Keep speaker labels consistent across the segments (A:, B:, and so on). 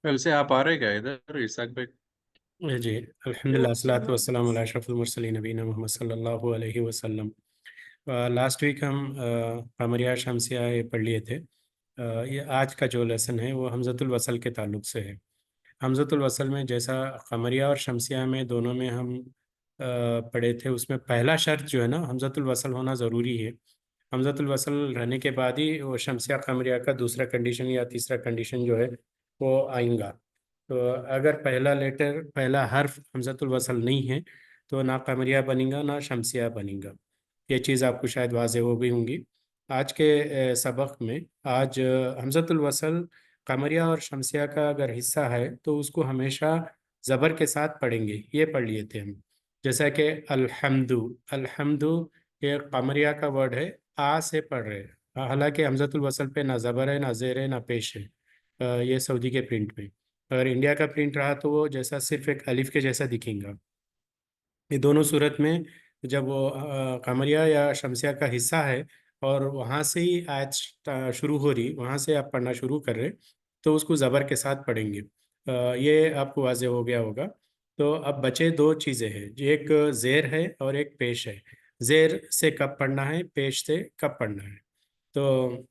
A: कल से आप आ रहे क्या इधर इसाक भाई?
B: जी। अल्हम्दुलिल्लाह सलातु वस्सलामु अला अशरफिल मुरसलीन नबीना मोहम्मद सल्लल्लाहु अलैहि वसल्लम। लास्ट वीक हम कमरिया शमसिया ये पढ़ लिए थे। ये आज का जो लेसन है वो हमज़तुल वसल के ताल्लुक से है। हमज़तुल वसल में जैसा कमरिया और शमसिया में दोनों में हम पढ़े थे, उसमें पहला शर्त जो है ना हमज़तुल वसल होना ज़रूरी है। हमज़तुल वसल रहने के बाद ही वो शमसिया कमरिया का दूसरा कंडीशन या तीसरा कंडीशन जो है वो आएगा। तो अगर पहला लेटर पहला हर्फ हमज़तुल वसल नहीं है तो ना कमरिया बनेगा ना शमसिया बनेगा। ये चीज़ आपको शायद वाज़ेह हो गई होंगी। आज के सबक में आज हमज़तुल वसल कमरिया और शमसिया का अगर हिस्सा है तो उसको हमेशा ज़बर के साथ पढ़ेंगे। ये पढ़ लिए थे हम, जैसा कि अल्हम्दु। अल्हम्दु ये कमरिया का वर्ड है, आ से पढ़ रहे हैं। हालांकि हमज़तुल वसल पे ना ज़बर है, ना ज़ेर है, ना पेश है। ये सऊदी के प्रिंट में। अगर इंडिया का प्रिंट रहा तो वो जैसा सिर्फ एक अलिफ के जैसा दिखेगा। ये दोनों सूरत में जब वो कमरिया या शमसिया का हिस्सा है और वहाँ से ही आयत शुरू हो रही, वहाँ से आप पढ़ना शुरू कर रहे, तो उसको ज़बर के साथ पढ़ेंगे। ये आपको वाज़े हो गया होगा। तो अब बचे दो चीज़ें हैं, एक ज़ेर है और एक पेश है। ज़ेर से कब पढ़ना है, पेश से कब पढ़ना है। तो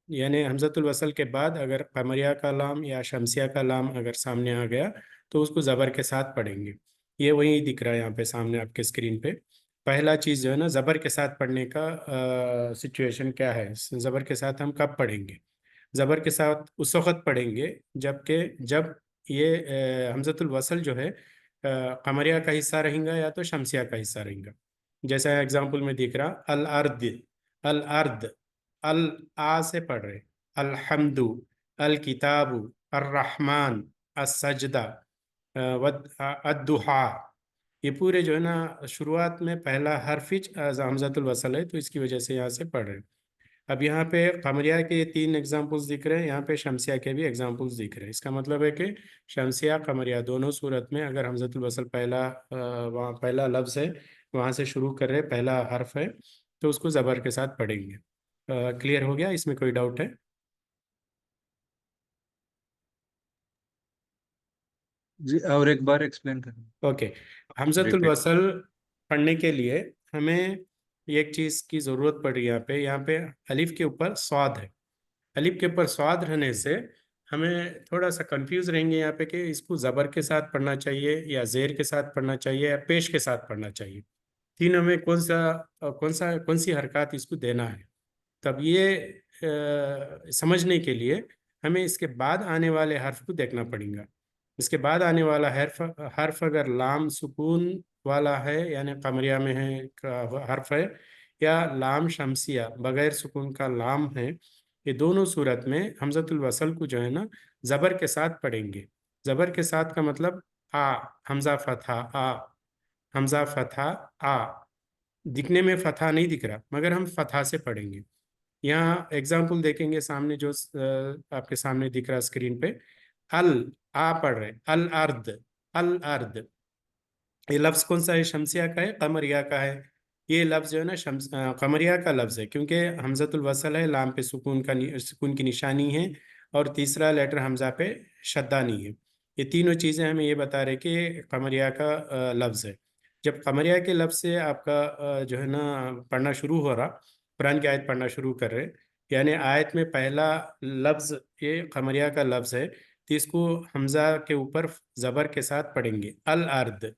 B: यानी हमज़तुल वसल के बाद अगर कमरिया का लाम या शमसिया का लाम अगर सामने आ गया तो उसको ज़बर के साथ पढ़ेंगे। ये वही दिख रहा है यहाँ पे सामने आपके स्क्रीन पे। पहला चीज़ जो है ना, ज़बर के साथ पढ़ने का सिचुएशन क्या है, ज़बर के साथ हम कब पढ़ेंगे। ज़बर के साथ उस वक़्त पढ़ेंगे जब ये हमज़तुल वसल जो है कमरिया का हिस्सा रहेगा या तो शमसिया का हिस्सा रहेगा। जैसा एग्जाम्पल में दिख रहा, अल अर्द। अल अर्द, अल आ से पढ़ रहे, अलहम्दु, अल किताबु, अर्रहमान, असजदा, अद्दुहा। ये पूरे जो है ना शुरुआत में पहला हर्फिज हमज़तुल वसल है, तो इसकी वजह से यहाँ से पढ़ रहे हैं। अब यहाँ पे कमरिया के ये तीन एग्जाम्पल्स दिख रहे हैं, यहाँ पे शमसिया के भी एग्जाम्पल्स दिख रहे हैं। इसका मतलब है कि शमसिया कमरिया दोनों सूरत में अगर हमज़तुल वसल पहला वहाँ पहला लफ्ज़ है, वहाँ से शुरू कर रहे, पहला हर्फ है, तो उसको ज़बर के साथ पढ़ेंगे। क्लियर हो गया, इसमें कोई डाउट है?
A: जी, और एक बार एक्सप्लेन करें।
B: ओके। हमज़तुल
A: रिपीट।
B: वसल पढ़ने के लिए हमें एक चीज़ की ज़रूरत पड़ रही है। यहाँ पे अलिफ के ऊपर स्वाद है। अलिफ के ऊपर स्वाद रहने से हमें थोड़ा सा कंफ्यूज रहेंगे यहाँ पे कि इसको ज़बर के साथ पढ़ना चाहिए या ज़ेर के साथ पढ़ना चाहिए या पेश के साथ पढ़ना चाहिए। तीनों में कौन सी हरकत इसको देना है। तब ये समझने के लिए हमें इसके बाद आने वाले हर्फ को देखना पड़ेगा। इसके बाद आने वाला हर्फ हर्फ अगर लाम सुकून वाला है यानी कमरिया में है का हर्फ है, या लाम शमसिया बगैर सुकून का लाम है, ये दोनों सूरत में हमज़तुल वसल को जो है ना ज़बर के साथ पढ़ेंगे। ज़बर के साथ का मतलब आ, हमज़ा फथा आ, हमज़ा फथा आ। दिखने में फथा नहीं दिख रहा मगर हम फथा से पढ़ेंगे। यहाँ एग्जाम्पल देखेंगे सामने जो आपके सामने दिख रहा स्क्रीन पे, अल आ पढ़ रहे, अल अर्द। अल अर्द ये लफ्ज़ कौन सा है, शमसिया का है कमरिया का है। ये लफ्ज़ जो है ना कमरिया का लफ्ज़ है, क्योंकि हमज़तुल वसल है, लाम पे सुकून की निशानी है, और तीसरा लेटर हमज़ा पे शद्दा नहीं है। ये तीनों चीज़ें हमें ये बता रहे कि कमरिया का लफ्ज़ है। जब कमरिया के लफ्ज़ से आपका जो है ना पढ़ना शुरू हो रहा, कुरान की आयत पढ़ना शुरू कर रहे, यानी आयत में पहला लफ्ज़ ये कमरिया का लफ्ज़ है, तो इसको हमज़ा के ऊपर ज़बर के साथ पढ़ेंगे, अल अर्द।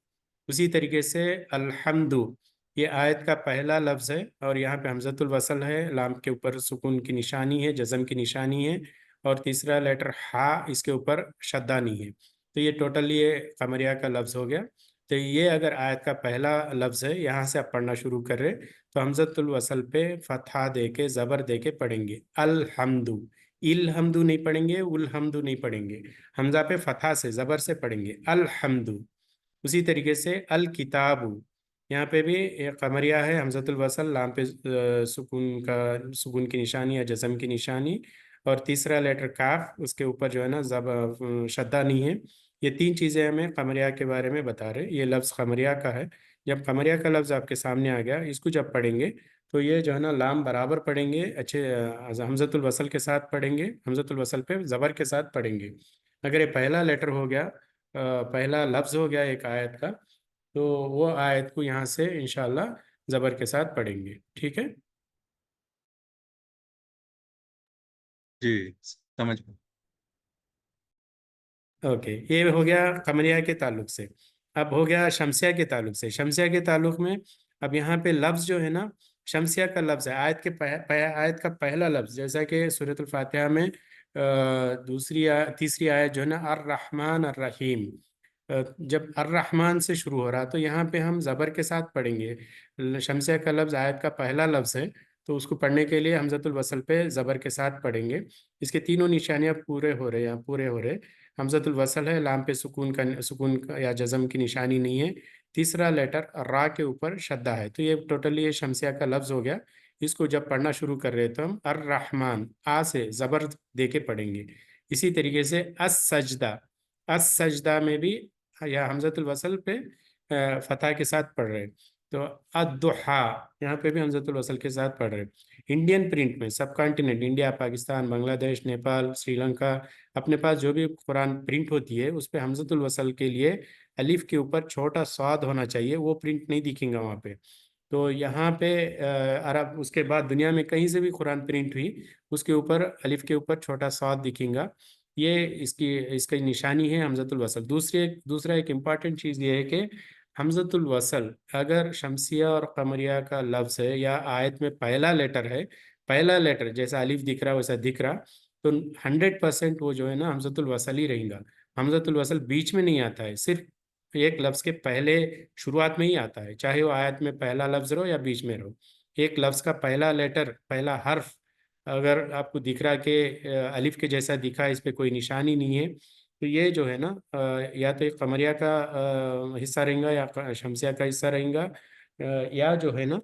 B: उसी तरीके से अल्हम्दु, ये आयत का पहला लफ्ज़ है और यहाँ पे हमज़तुल वसल है, लाम के ऊपर सुकून की निशानी है, जज़म की निशानी है, और तीसरा लेटर हा, इसके ऊपर शद्दा नहीं है। तो ये टोटल ये कमरिया का लफ्ज़ हो गया। तो ये अगर आयत का पहला लफ्ज़ है, यहाँ से आप पढ़ना शुरू कर रहे, तो हमज़तुल वसल पे फतहा दे के ज़बर दे के पढ़ेंगे अल्हम्दु। इल हमदु नहीं पढ़ेंगे, उल हमदु नहीं पढ़ेंगे, हमज़ा पे फतहा से ज़बर से पढ़ेंगे अल्हम्दु। उसी तरीके से अल किताबु, यहाँ पे भी एक कमरिया है, हमज़तुल वसल, लाम पे सुकून की निशानी या जज़म की निशानी, और तीसरा लेटर काफ, उसके ऊपर जो है ना जब शद्दा नहीं है। ये तीन चीज़ें हमें कमरिया के बारे में बता रहे। ये लफ्ज़ कमरिया का है। जब कमरिया का लफ्ज़ आपके सामने आ गया, इसको जब पढ़ेंगे तो ये जो है ना लाम बराबर पढ़ेंगे, अच्छे हमज़तुल वसल के साथ पढ़ेंगे, हमज़तुल वसल पे ज़बर के साथ पढ़ेंगे। अगर ये पहला लेटर हो गया, पहला लफ्ज हो गया एक आयत का, तो वो आयत को यहाँ से इंशाल्लाह जबर के साथ पढ़ेंगे। ठीक है।
A: जी, समझ में।
B: ओके, ये हो गया कमरिया के ताल्लुक से। अब हो गया शमसिया के ताल्लुक से। शमसिया के ताल्लुक में अब यहाँ पे लफ्ज जो है ना, शमसिया का लफ्ज है आयत के आयत का पहला लफ्ज, जैसा कि सूरतुल फातिहा में तीसरी आयत जो है ना, अर रहमान अर रहीम, जब अर रहमान से शुरू हो रहा, तो यहाँ पे हम जबर के साथ पढ़ेंगे। शमसिया का लफ्ज आयत का पहला लफ्ज है, तो उसको पढ़ने के लिए हमजतुल वसल पे जबर के साथ पढ़ेंगे। इसके तीनों निशानियां पूरे हो रहे, यहाँ पूरे हो रहे। हमजतुल वसल है, लाम पे सुकून का या जज़म की निशानी नहीं है। तीसरा लेटर रा के ऊपर शद्दा है। तो ये टोटली ये शमसिया का लफ्ज हो गया। इसको जब पढ़ना शुरू कर रहे हैं तो हम अर रहमान आ से जबर दे के पढ़ेंगे। इसी तरीके से अस सजदा, अस सजदा में भी या हमजतुल वसल पे फतह के साथ पढ़ रहे हैं। तो अद्दुहा, यहाँ पे भी हमजतुल वसल के साथ पढ़ रहे हैं। इंडियन प्रिंट में सब कॉन्टिनेंट, इंडिया, पाकिस्तान, बांग्लादेश, नेपाल, श्रीलंका, अपने पास जो भी कुरान प्रिंट होती है उस पे हमजतुल वसल के लिए अलिफ के ऊपर छोटा स्वाद होना चाहिए। वो प्रिंट नहीं दिखेगा वहाँ पे। तो यहाँ पे अरब, उसके बाद दुनिया में कहीं से भी कुरान प्रिंट हुई, उसके ऊपर अलिफ के ऊपर छोटा स्वाद दिखेगा। ये इसकी निशानी है हमजतुल वसल। दूसरा एक इम्पॉर्टेंट चीज़ ये है कि हमजतुल वसल अगर शमसिया और कमरिया का लफ्ज़ है या आयत में पहला लेटर है, पहला लेटर जैसा अलिफ दिख रहा वैसा दिख रहा, तो 100% वो जो है ना हमजतुल वसल ही रहेगा। हमजतुल वसल बीच में नहीं आता है, सिर्फ एक लफ्ज़ के पहले शुरुआत में ही आता है, चाहे वो आयत में पहला लफ्ज़ रहो या बीच में रहो। एक लफ्ज़ का पहला लेटर, पहला हर्फ अगर आपको दिख रहा है कि अलिफ के जैसा दिखा, इस पे कोई निशानी नहीं है, तो ये जो है ना या तो एक कमरिया का हिस्सा रहेगा या शमसिया का हिस्सा रहेगा, या जो है ना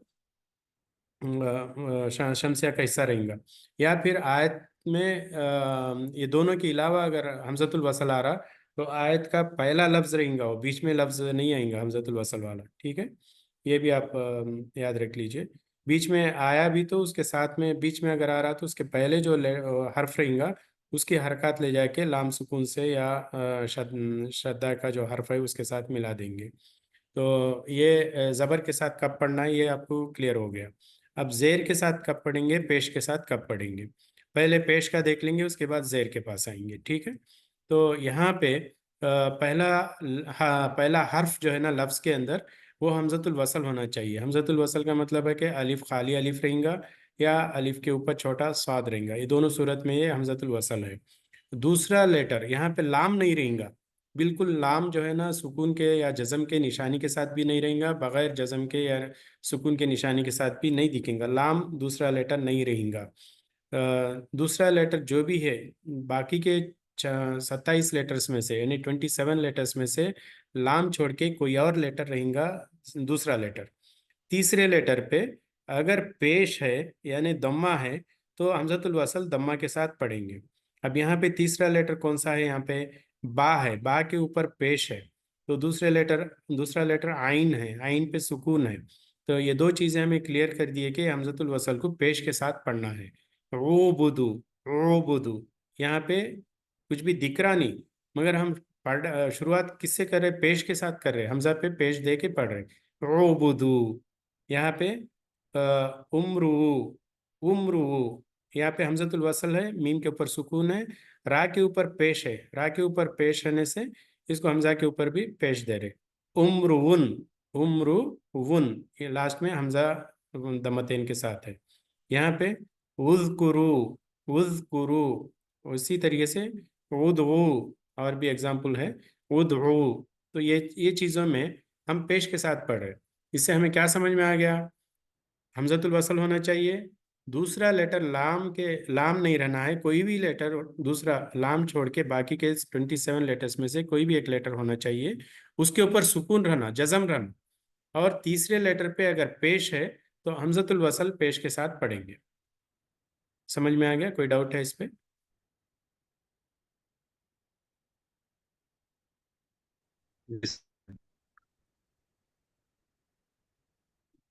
B: शमसिया का हिस्सा रहेगा। या फिर आयत में ये दोनों के अलावा अगर हमजतुल वसल आ रहा, तो आयत का पहला लफ्ज रहेगा, वो बीच में लफ्ज नहीं आएगा हमजतुल वसल वाला। ठीक है, ये भी आप याद रख लीजिए। बीच में आया भी तो उसके साथ में, बीच में अगर आ रहा तो उसके पहले जो हर्फ रहेगा उसकी हरकत ले जाके लाम सुकून से या शद्दा का जो हर्फ है उसके साथ मिला देंगे। तो ये ज़बर के साथ कब पढ़ना है ये आपको क्लियर हो गया। अब ज़ेर के साथ कब पढ़ेंगे, पेश के साथ कब पढ़ेंगे। पहले पेश का देख लेंगे, उसके बाद ज़ेर के पास आएंगे। ठीक है। तो यहाँ पे पहला, हाँ, पहला हर्फ जो है ना लफ्ज़ के अंदर, वो हमजतुल वसल होना चाहिए। हमजतुल वसल का मतलब है कि अलिफ खाली अलिफ रहेगा या अलिफ के ऊपर छोटा स्वाद रहेगा, ये दोनों सूरत में ये हमजतुल वसल है। दूसरा लेटर यहाँ पे लाम नहीं रहेगा, बिल्कुल लाम जो है ना सुकून के या जज़म के निशानी के साथ भी नहीं रहेगा, बगैर जज़म के या सुकून के निशानी के साथ भी नहीं दिखेगा, लाम दूसरा लेटर नहीं रहेगा। दूसरा लेटर जो भी है, बाकी के 27 लेटर्स में से यानी 27 लेटर्स में से लाम छोड़ के कोई और लेटर रहेगा, दूसरा लेटर। तीसरे लेटर पे अगर पेश है यानी दम्मा है, तो हमजतुल वसल दम्मा के साथ पढ़ेंगे। अब यहाँ पे तीसरा लेटर कौन सा है, यहाँ पे बा है, बा के ऊपर पेश है, तो दूसरा लेटर आइन है, आइन पे सुकून है। तो ये दो चीजें हमें क्लियर कर दिए कि हमजतुल वसल को पेश के साथ पढ़ना है। रोबुदू, रोबुदू, यहाँ पे कुछ भी दिख रहा नहीं, मगर हम शुरुआत किससे कर रहे, पेश के साथ कर रहे, हमजा पे पेश दे के पढ़ रहे। रोबुदू, यहाँ पे उम्रू, उम्रू, यहाँ पे हमजतुल वसल है, मीम के ऊपर सुकून है, रा के ऊपर पेश है, रा के ऊपर पेश रहने से इसको हमजा के ऊपर भी पेश दे रहे। उम्रुवन, उम्रुवन, ये लास्ट में हमजा दमतेन के साथ है। यहाँ पे उज़कुरू, उज़कुरू, उसी तरीके से उदऊ, और भी एग्जाम्पल है उदऊ। तो ये चीज़ों में हम पेश के साथ पढ़ रहे हैं। इससे हमें क्या समझ में आ गया, हमजतुल वसल होना चाहिए, दूसरा लेटर लाम नहीं रहना है, कोई भी लेटर दूसरा लाम छोड़ के बाकी के 27 लेटर्स में से कोई भी एक लेटर होना चाहिए, उसके ऊपर सुकून रहना, जज़म रहना, और तीसरे लेटर पे अगर पेश है तो हमजतुल वसल पेश के साथ पढ़ेंगे। समझ में आ गया, कोई डाउट है इस पे?
A: इस-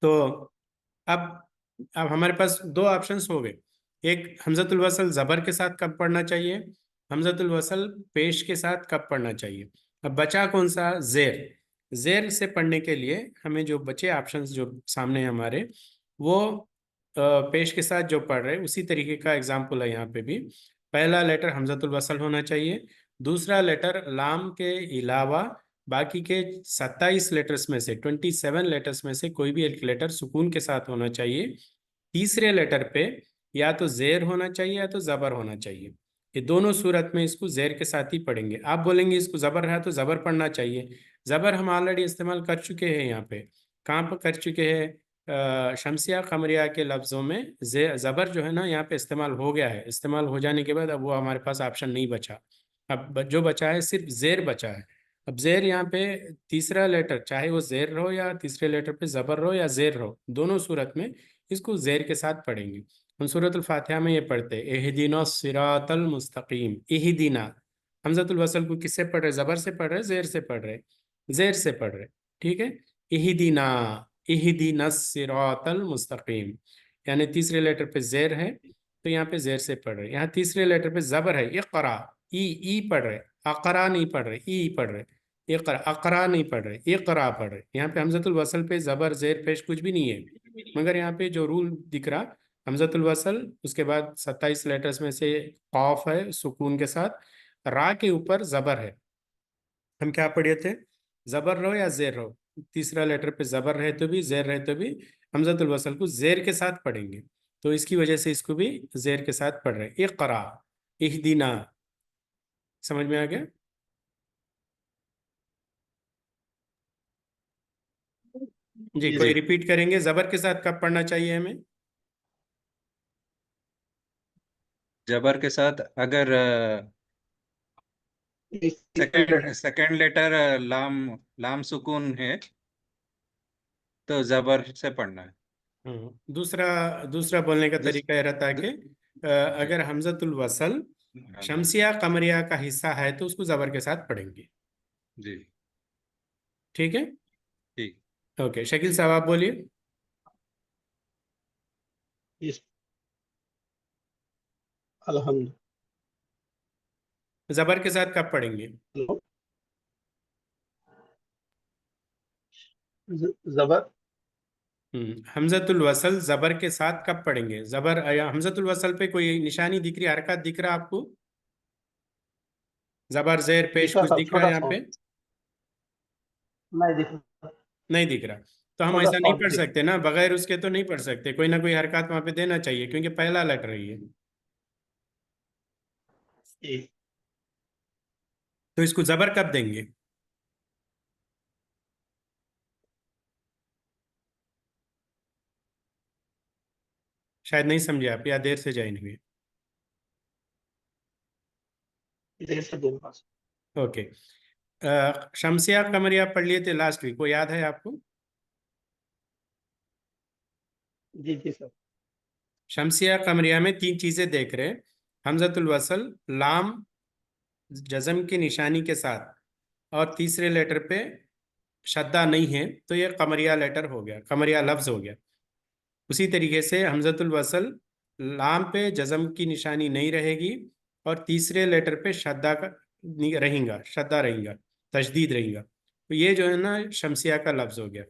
B: तो अब अब हमारे पास दो ऑप्शंस हो गए। एक, हमजतुल वसल जबर के साथ कब पढ़ना चाहिए, हमजतुल वसल पेश के साथ कब पढ़ना चाहिए। अब बचा कौन सा, जेर। जेर से पढ़ने के लिए हमें जो बचे ऑप्शंस जो सामने हैं हमारे, वो पेश के साथ जो पढ़ रहे हैं उसी तरीके का एग्जाम्पल है यहाँ पे भी। पहला लेटर हमजतुल वसल होना चाहिए, दूसरा लेटर लाम के अलावा बाकी के 27 लेटर्स में से, 27 लेटर्स में से कोई भी एक लेटर सुकून के साथ होना चाहिए। तीसरे लेटर पे या तो जेर होना चाहिए या तो जबर होना चाहिए। ये दोनों सूरत में इसको जेर के साथ ही पढ़ेंगे। आप बोलेंगे इसको जबर रहा तो जबर पढ़ना चाहिए। जबर हम ऑलरेडी इस्तेमाल कर चुके हैं यहाँ पे। कहाँ पर कर चुके हैं, शमसिया कमरिया के लफ्ज़ों में जबर जो है ना यहाँ पे इस्तेमाल हो गया है। इस्तेमाल हो जाने के बाद अब वो हमारे पास ऑप्शन नहीं बचा। अब जो बचा है सिर्फ जेर बचा है। अब जेर यहाँ पे तीसरा लेटर, चाहे वो जेर रहो या तीसरे लेटर पे जबर रहो या जेर रहो, दोनों सूरत में इसको जेर के साथ पढ़ेंगे। हम सूरतुल फातिहा में ये पढ़ते हैं, इहदिना सिरातल मुस्तकीम। इहदिना, हमजतुल वसल को किससे पढ़ रहे, जबर से पढ़ रहे, जेर से पढ़ रहे, जेर से पढ़ रहे। ठीक है, इहदिना, इहदिना सिरातल मुस्तकीम, यानी तीसरे लेटर पे जेर है तो यहाँ पे जेर से पढ़ रहे। यहाँ तीसरे लेटर पे जबर है, इकरा, ई पढ़ रहे, अकरा नहीं पढ़ रहे, ई पढ़ रहे। इकरा, अकरा नहीं पढ़ रहे, इकरा पढ़ रहे। यहाँ पे हमजतुल वसल पे जबर जेर पेश कुछ भी नहीं है, मगर यहाँ पे जो रूल दिख रहा, हमजतुल वसल उसके बाद 27 लेटर्स में से कॉफ है सुकून के साथ, रा के ऊपर जबर है। हम क्या पढ़े थे, जबर रहो या जेर रहो, तीसरा लेटर पे जबर रहे तो भी जेर रहे तो भी हमजतुल वसल को जेर के साथ पढ़ेंगे। तो इसकी वजह से इसको भी जेर के साथ पढ़ रहे। इकरा, इहदिना, समझ में आ गया। जी,
A: जी
B: कोई
A: जी।
B: रिपीट करेंगे, जबर के साथ कब पढ़ना चाहिए हमें।
A: जबर के साथ अगर सेकंड सेकंड लेटर लाम लाम सुकून है तो जबर से पढ़ना है।
B: दूसरा दूसरा बोलने का
A: दूस,
B: तरीका यह रहता है
A: दू,
B: कि
A: जी
B: अगर हमजतुल वसल
A: हाँ जी
B: शमसिया कमरिया का हिस्सा है तो उसको जबर के साथ पढ़ेंगे।
A: जी
B: ठीक है,
A: ठीक।
B: ओके, शकील साहब आप बोलिए।
C: इस अल्हम्दुलिल्लाह।
B: जबर के साथ कब पढ़ेंगे।
C: जबर
B: हमजतुल वसल जबर के साथ कब पढ़ेंगे। जबर हमजतुल वसल पे कोई निशानी दिख रही, हरकत दिख रहा आपको, जबर जेर पेश
C: दिखा
B: कुछ
C: था
B: दिख रहा है
C: छोटा
B: यहाँ
C: सा,
B: पे।
C: नहीं दिखा,
B: नहीं दिख रहा, तो हम
C: छोटा
B: ऐसा नहीं
C: सा
B: पढ़
C: दिख।
B: सकते ना, बगैर उसके तो नहीं पढ़ सकते, कोई ना कोई हरकत वहां पे देना चाहिए क्योंकि पहला लेटर है ये। तो इसको जबर कब देंगे। शायद नहीं समझे आप, या देर से ज्वाइन हुए।
C: देर से देर पास।
B: ओके, शमसिया कमरिया पढ़ लिए थे लास्ट वीक, वो याद है आपको।
C: जी जी सर।
B: शमसिया कमरिया में तीन चीजें देख रहे हैं, हमजतुल वसल, लाम जज़म की निशानी के साथ, और तीसरे लेटर पे शद्दा नहीं है तो ये कमरिया लेटर हो गया, कमरिया लफ्ज हो गया। उसी तरीके से हमजतुल वसल, लाम पे जज़म की निशानी नहीं रहेगी और तीसरे लेटर पे शद्दा का रहेगा, शद्दा रहेगा, तशदीद रहेगा। तो ये जो है ना शमसिया का लफ्ज हो गया।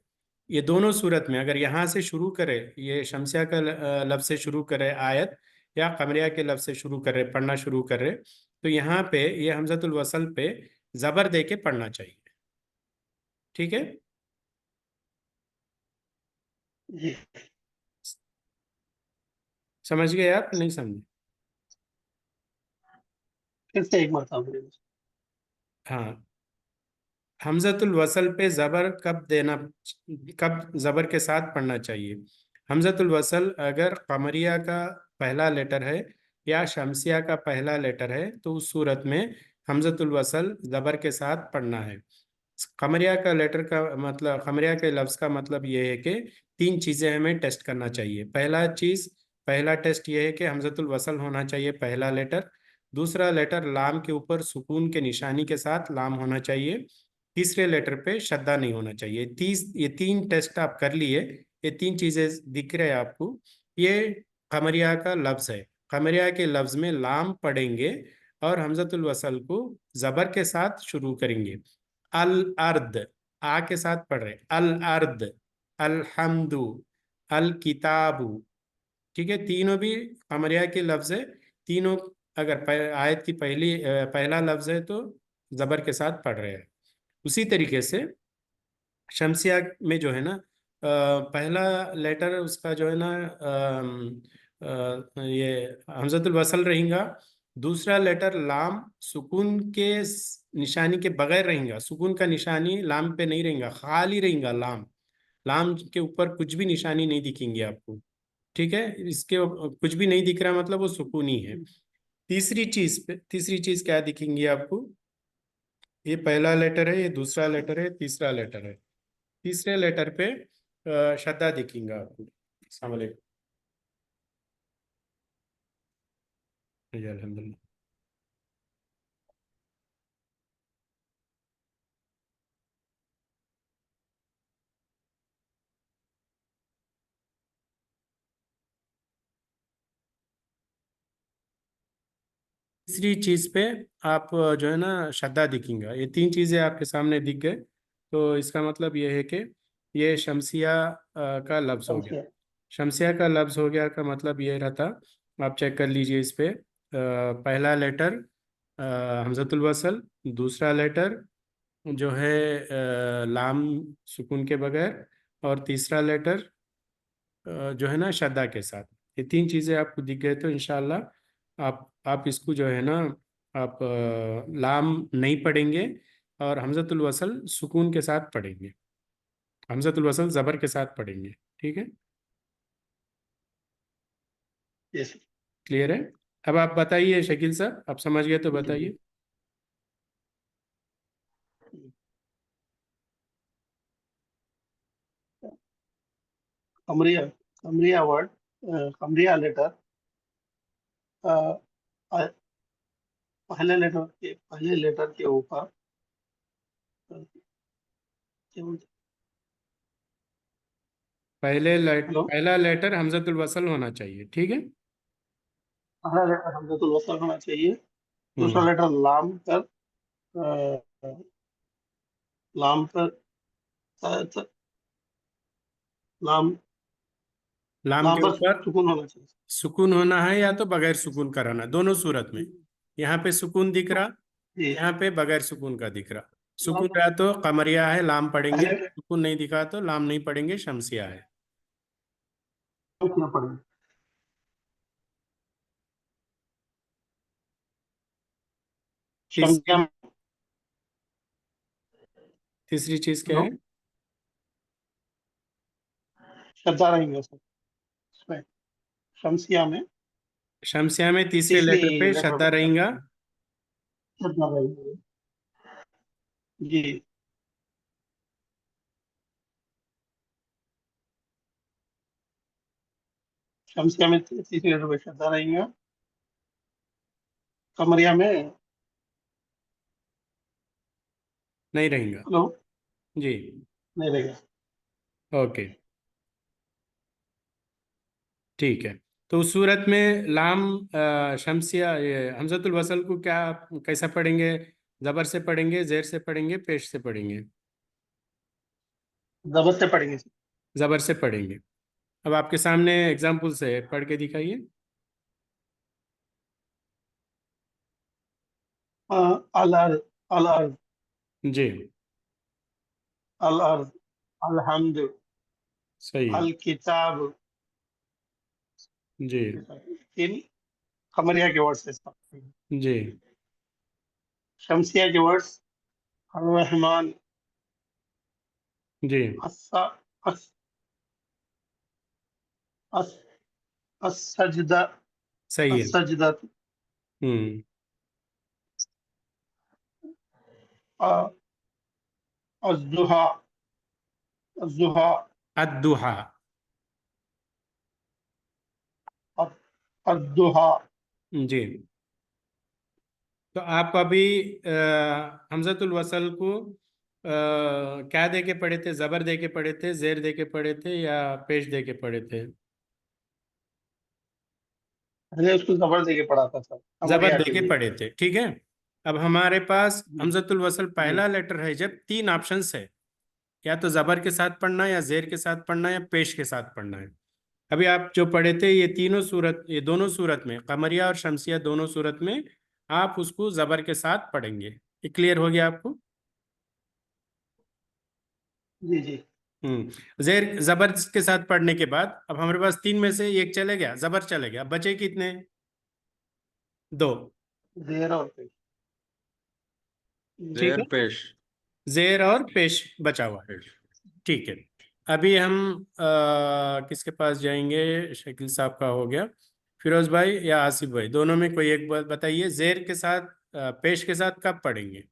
B: ये दोनों सूरत में अगर यहाँ से शुरू करे, ये शमसिया का लफ्ज से शुरू करे आयत, या कमरिया के लफ्ज से शुरू करे, पढ़ना शुरू करे, तो यहाँ पे ये हमजतुल वसल पे जबर दे के पढ़ना चाहिए। ठीक है,
C: जी,
B: समझ गए आप, नहीं समझे।
C: फिर से एक बार सामने।
B: हाँ, हमजतुल वसल पे जबर कब देना, कब जबर के साथ पढ़ना चाहिए। हमजतुल वसल अगर कमरिया का पहला लेटर है या शमसिया का पहला लेटर है तो उस सूरत में हमजतुल वसल जबर के साथ पढ़ना है। कमरिया का लेटर का मतलब, कमरिया के लफ्ज़ का मतलब ये है कि तीन चीज़ें हमें टेस्ट करना चाहिए। पहला चीज़, पहला टेस्ट ये है कि हमजतुल वसल होना चाहिए पहला लेटर, दूसरा लेटर लाम के ऊपर सुकून के निशानी के साथ लाम होना चाहिए, तीसरे लेटर पे शद्दा नहीं होना चाहिए। ये तीन टेस्ट आप कर लिए, ये तीन चीज़ें दिख रहे हैं आपको, ये कमरिया का लफ्ज़ है। कमरिया के लफ्ज़ में लाम पढ़ेंगे और हमजतुल वसल को जबर के साथ शुरू करेंगे। अल अर्द, आ के साथ पढ़ रहे, अल अर्द, अल हमदु, अल किताबु। ठीक है, तीनों भी कमरिया के लफ्ज है। तीनों अगर आयत की पहला लफ्ज है तो जबर के साथ पढ़ रहे हैं। उसी तरीके से शमसिया में जो है ना, पहला लेटर उसका जो है ना, ये हमजतुल वसल रहेगा। दूसरा लेटर लाम सुकून के निशानी के बगैर रहेगा। सुकून का निशानी लाम पे नहीं रहेगा, खाली रहेगा लाम। लाम के ऊपर कुछ भी निशानी नहीं दिखेंगी आपको। ठीक है, इसके कुछ भी नहीं दिख रहा मतलब वो सुकून ही है। तीसरी चीज क्या दिखेंगी आपको? ये पहला लेटर है, ये दूसरा लेटर है, तीसरा लेटर है। तीसरे लेटर पे शद्दा दिखेगा आपको। अस्सलाम वालेकुम जी, अल्हम्दुलिल्लाह। तीसरी चीज पे आप जो है ना शद्दा दिखेगा। ये तीन चीजें आपके सामने दिख गए तो इसका मतलब ये है कि ये शमसिया का लफ्ज हो गया।
C: समझिए।
B: शमसिया का लफ्ज हो गया का मतलब ये रहता, आप चेक कर लीजिए इस पे। पहला लेटर हमजतुल वसल, दूसरा लेटर जो है लाम सुकून के बगैर, और तीसरा लेटर जो है ना शद्दा के साथ। ये तीन चीज़ें आपको दिख गए तो इंशाल्लाह आप इसको जो है ना, आप लाम नहीं पढ़ेंगे और हमजतुल वसल सुकून के साथ पढ़ेंगे, हमजतुल वसल ज़बर के साथ पढ़ेंगे। ठीक है,
C: यस।
B: क्लियर है? अब आप बताइए शकील साहब, आप समझ गए तो
C: जी जी।
B: बताइए।
C: कमरिया, कमरिया वर्ड, कमरिया लेटर, पहले लेटर के ऊपर क्या बोलते? हेलो।
B: पहला लेटर हमजतुल वसल होना चाहिए। ठीक है।
C: पहला लेटर हमजतुल वसल होना चाहिए। दूसरा
B: हम्म।
C: लेटर अ, लाम पर लाम
B: लाम
C: लाम
B: के
C: पर
B: ऊपर
C: सुकून होना चाहिए।
B: सुकून होना है या तो बगैर सुकून कराना, दोनों सूरत में। यहाँ पे सुकून दिख रहा,
C: जी।
B: यहाँ पे बगैर सुकून का दिख रहा।
C: लाम
B: सुकून रहा तो कमरिया है, लाम पढ़ेंगे।
C: पहले
B: सुकून नहीं दिखा तो लाम नहीं पढ़ेंगे, शमसिया है।
C: क्यों पढ़ेंगे?
B: तीसरी
C: शमसिया।
B: तीसरी चीज क्या
C: हेलो।
B: है?
C: श्रद्धा रहेंगे सर इसमें, शमसिया में
B: शमसिया में तीसरे
C: तीसरी
B: लेटर पे
C: लेटर
B: शद्दा
C: पे
B: रहेगा।
C: श्रद्धा रहेंगे। जी। शमसिया में तीसरी लेटर पे श्रद्धा रहेंगे। कमरिया में
B: नहीं रहेगा।
C: हेलो
B: जी।
C: नहीं रहेगा।
B: ओके, ठीक है। तो उस सूरत में लाम शमसिया, ये हमजतुल वसल को क्या, कैसा पढ़ेंगे? जबर से पढ़ेंगे, जेर से पढ़ेंगे, पेश से पढ़ेंगे?
C: जबर से पढ़ेंगे सर।
B: जबर से पढ़ेंगे। अब आपके सामने एग्जाम्पल से पढ़ के दिखाइए।
C: अल अर्ज, अल अर्ज,
B: जी,
C: अल अर्ज, अलहम्द,
B: सही है।
C: अल किताब।
B: जी।
C: तीन कमरिया के वर्ड्स है इसका।
B: जी।
C: शमसिया के वर्ड्स अर्रहमान,
B: जी,
C: अस्सा, अस, अस, अस्सजदा,
B: सही है।
C: अस्सजदा,
B: हम्म।
C: अज़्ज़ुहा, अज़्ज़ुहा,
B: अद्दुहा।
C: अद्दुहा।
B: जी। तो आप अभी हमजतुल वसल को क्या दे के पढ़े थे? जबर दे के पढ़े थे, जेर दे के पढ़े थे, या पेश दे के पढ़े थे?
C: मैंने उसको जबर दे के पढ़ा था सर,
B: जबर
C: कमरिया
B: दे
C: के
B: के
C: लिए।
B: पढ़े थे, ठीक है। अब हमारे पास
C: जी
B: हमजतुल वसल
C: जी
B: पहला लेटर है जब तीन ऑप्शन है, या तो जबर के साथ पढ़ना है, या जेर के साथ पढ़ना है, या पेश के साथ पढ़ना है। अभी आप जो पढ़े थे ये तीनों सूरत, ये दोनों सूरत में, कमरिया और शमसिया दोनों सूरत में आप उसको जबर के साथ पढ़ेंगे। ये क्लियर हो गया आपको?
C: जी जी।
B: जेर जबर के साथ पढ़ने के बाद अब हमारे पास तीन में से एक चले गया, जबर चले गया, बचे कितने? दो।
C: जेर और पेश।
B: ठीक
A: जेर
B: है,
A: पेश।
B: जेर और पेश बचा हुआ है।
A: पेश।
B: ठीक है। अभी हम किसके पास जाएंगे? शकील साहब का हो गया, फिरोज भाई या आसिफ भाई, दोनों में कोई एक बात बताइए। जेर के साथ पेश के साथ कब पढ़ेंगे?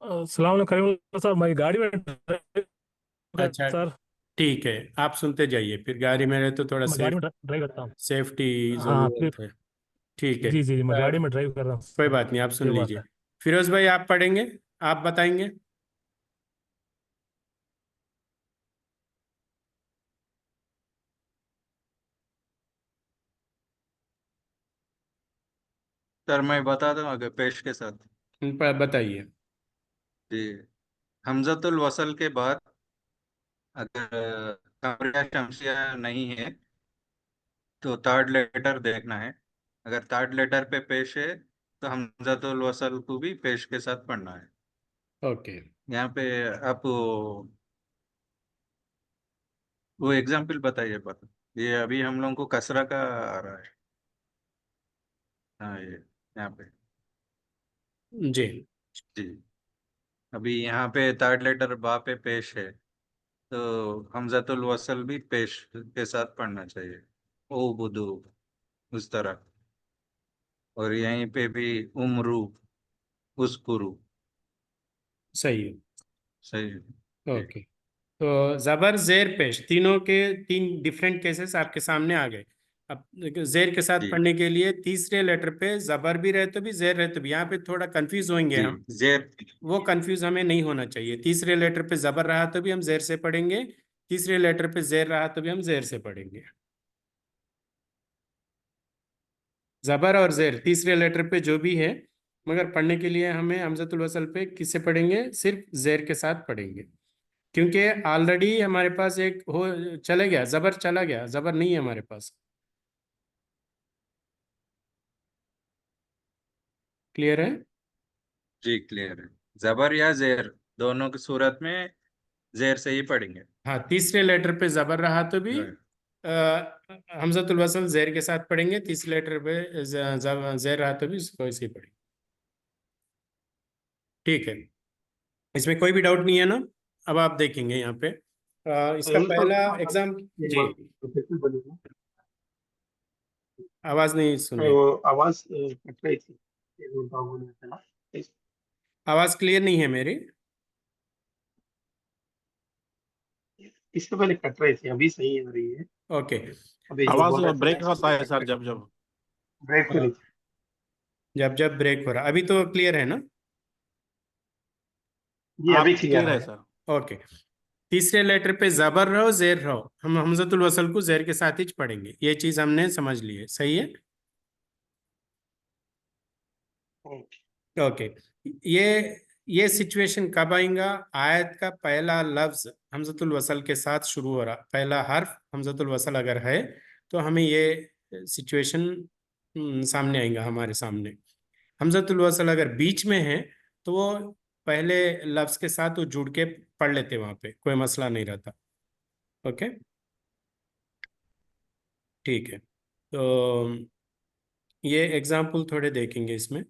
D: सलाम अलैकुम सर, मैं गाड़ी में ड्राइव
B: अच्छा,
D: सर।
B: ठीक है, आप सुनते जाइए, फिर गाड़ी में रहे तो थोड़ा
D: मैं गाड़ी में ड्राइव करता हूँ।
B: सेफ्टी
D: हाँ फिर,
B: जरूरत है। ठीक है,
D: जी जी जी, मैं गाड़ी में ड्राइव कर रहा हूँ
B: कोई
D: सर।
B: बात नहीं, आप सुन
D: ये बात
B: लीजिए।
D: है।
B: फिरोज भाई आप पढ़ेंगे, आप बताएंगे।
A: सर मैं बता दूं अगर पेश के साथ।
B: बताइए।
A: जी। हमजतुल वसल के बाद अगर कमरिया शमसिया नहीं है तो थर्ड लेटर देखना है। अगर थर्ड लेटर पे पेश है तो हमजतुल वसल को भी पेश के साथ पढ़ना है।
B: ओके।
A: यहाँ पे आप वो एग्जाम्पल बताइए बता। ये अभी हम लोगों को कसरा का आ रहा है। हाँ ये यहाँ पे।
B: जी।
A: जी। अभी यहाँ पे थर्ड लेटर बा पे पेश है तो हमजतुल वसल भी पेश के साथ पढ़ना चाहिए। ओ बुदू, उस तरह। और यहीं पे भी उम्रू, उस्कुरू।
B: सही है।
A: सही है। ठीक।
B: ओके। तो जबर जेर पेश तीनों के तीन डिफरेंट केसेस आपके सामने आ गए। अब जेर के साथ
A: जी
B: पढ़ने के लिए तीसरे लेटर पे जबर भी रहे तो भी जेर रहे तो भी, यहाँ पे थोड़ा कंफ्यूज होंगे
A: जी।
B: हम।
A: जेर।
B: वो कंफ्यूज हमें नहीं होना चाहिए। तीसरे लेटर पे जबर रहा तो भी हम जेर से पढ़ेंगे, तीसरे लेटर पे जेर रहा तो भी हम जेर से पढ़ेंगे। जबर और जेर तीसरे लेटर पे जो भी है, मगर पढ़ने के लिए हमें हमजतुल वसल पे किससे पढ़ेंगे? सिर्फ जेर के साथ पढ़ेंगे, क्योंकि ऑलरेडी हमारे पास एक हो चले गया, जबर चला गया, जबर नहीं है हमारे पास। क्लियर है?
A: जी क्लियर है। जबर या जेर दोनों की सूरत में जेर से ही पढ़ेंगे।
B: हाँ, तीसरे लेटर पे जबर रहा तो भी हमजतुल वसल जेर के साथ पढ़ेंगे, तीसरे लेटर पे जेर रहा तो भी उसको ऐसे ही पढ़ेंगे। ठीक है, इसमें कोई भी डाउट नहीं है ना? अब आप देखेंगे यहाँ पे इसका
C: तो
B: पहला
C: मतलब
B: एग्जाम।
C: एक
B: जी,
C: बार फिर बोलिए।
B: आवाज नहीं सुनी।
C: वो आवाज कट रही थी, एक मिनट आप बोल रहे थे ना।
B: आवाज क्लियर नहीं है मेरी।
C: इससे पहले कट रही थी, अभी सही आ रही है।
B: ओके।
C: अभी जो
E: आवाज
C: बोल रहे थे ना
E: ब्रेक
C: इससे
E: होता
C: पहले
E: है
C: कट
E: सर,
C: रही
E: जब
C: थी,
E: जब।
C: ब्रेक हो रही थी।
B: जब जब ब्रेक हो रहा, अभी तो क्लियर है ना?
C: जी अभी
E: आप
C: क्लियर
E: क्लियर है
C: है।
E: सर।
B: ओके। तीसरे लेटर पे जबर रहो जेर रहो, हम हमजतुल वसल को जेर के साथ ही पढ़ेंगे, ये चीज हमने समझ ली है, सही है?
C: ओके।
B: ओके। ये सिचुएशन कब आएगा? आयत का पहला लफ्ज हमजतुल वसल के साथ शुरू हो रहा, पहला हर्फ हमजतुल वसल अगर है तो हमें ये सिचुएशन सामने आएगा हमारे सामने। हमजतुल वसल अगर बीच में है तो वो पहले लफ्ज के साथ वो जुड़ के पढ़ लेते, वहां पे कोई मसला नहीं रहता। ओके, ठीक है। तो ये एग्जाम्पल थोड़े देखेंगे इसमें।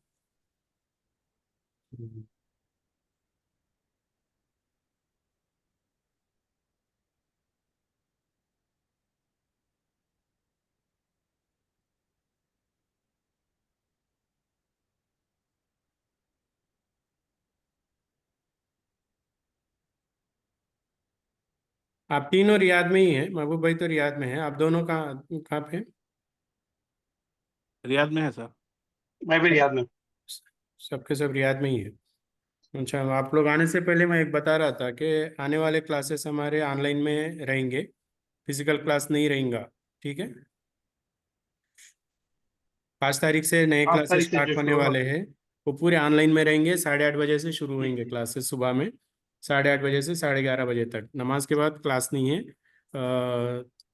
B: आप तीनों रियाद में ही हैं, महबूब भाई तो रियाद में है, आप दोनों कहाँ कहाँ पे हैं?
E: रियाद में है सर।
C: मैं भी याद में।
B: सबके सब रियाद में ही है। अच्छा, आप लोग आने से पहले मैं एक बता रहा था कि आने वाले क्लासेस हमारे ऑनलाइन में रहेंगे, फिजिकल क्लास नहीं रहेगा, ठीक है। 5 तारीख से नए
C: 5 तारीख
B: क्लासेस
C: से
B: स्टार्ट
C: जो
B: होने
C: शुरू होगा।
B: वाले हैं, वो पूरे ऑनलाइन में रहेंगे। 8:30 बजे से शुरू होंगे क्लासेस सुबह में, 8:30 बजे से 11:30 बजे तक। नमाज के बाद क्लास नहीं है।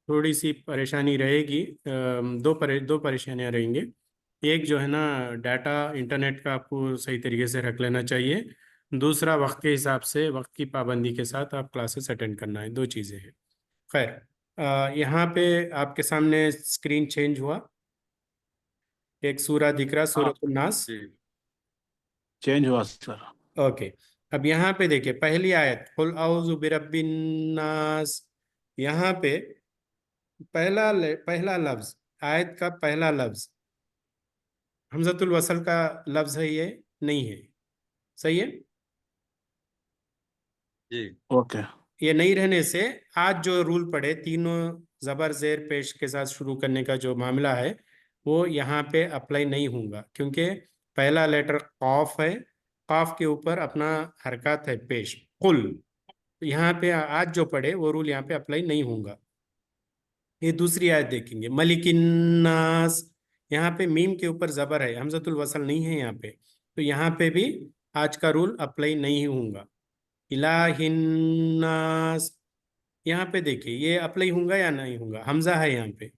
B: थोड़ी सी परेशानी रहेगी, दो परेशानियां रहेंगी। एक जो है ना, डाटा इंटरनेट का आपको सही तरीके से रख लेना चाहिए। दूसरा, वक्त के हिसाब से, वक्त की पाबंदी के साथ आप क्लासेस अटेंड करना है। 2 चीज़ें हैं। खैर, यहाँ पे आपके सामने स्क्रीन चेंज हुआ, एक सूरा दिख रहा,
C: हाँ
B: सूरत नास।
A: जी
C: चेंज हुआ सर।
B: ओके। अब यहाँ पे देखिए, पहली आयत कुल औज़ु बिरब्बिन नास। यहाँ पे पहला लफ्ज, आयत का पहला लफ्ज हमजतुल वसल का लफ्ज है, ये नहीं है। सही है।
A: जी
C: ओके।
B: ये नहीं रहने से आज जो रूल पड़े, तीनों जबर जेर पेश के साथ शुरू करने का जो मामला है, वो यहाँ पे अप्लाई नहीं होगा, क्योंकि पहला लेटर कॉफ है, कॉफ के ऊपर अपना हरकत है पेश, कुल। यहाँ पे आज जो पढ़े वो रूल यहाँ पे अप्लाई नहीं होगा। ये दूसरी आयत देखेंगे, मलिकिन्नास। यहाँ पे मीम के ऊपर जबर है, हमजतुल वसल नहीं है यहाँ पे, तो यहाँ पे भी आज का रूल अप्लाई नहीं होगा। इलाहिन्नास, यहाँ पे देखिए ये अप्लाई होगा या नहीं होगा, हमजा है यहाँ पे,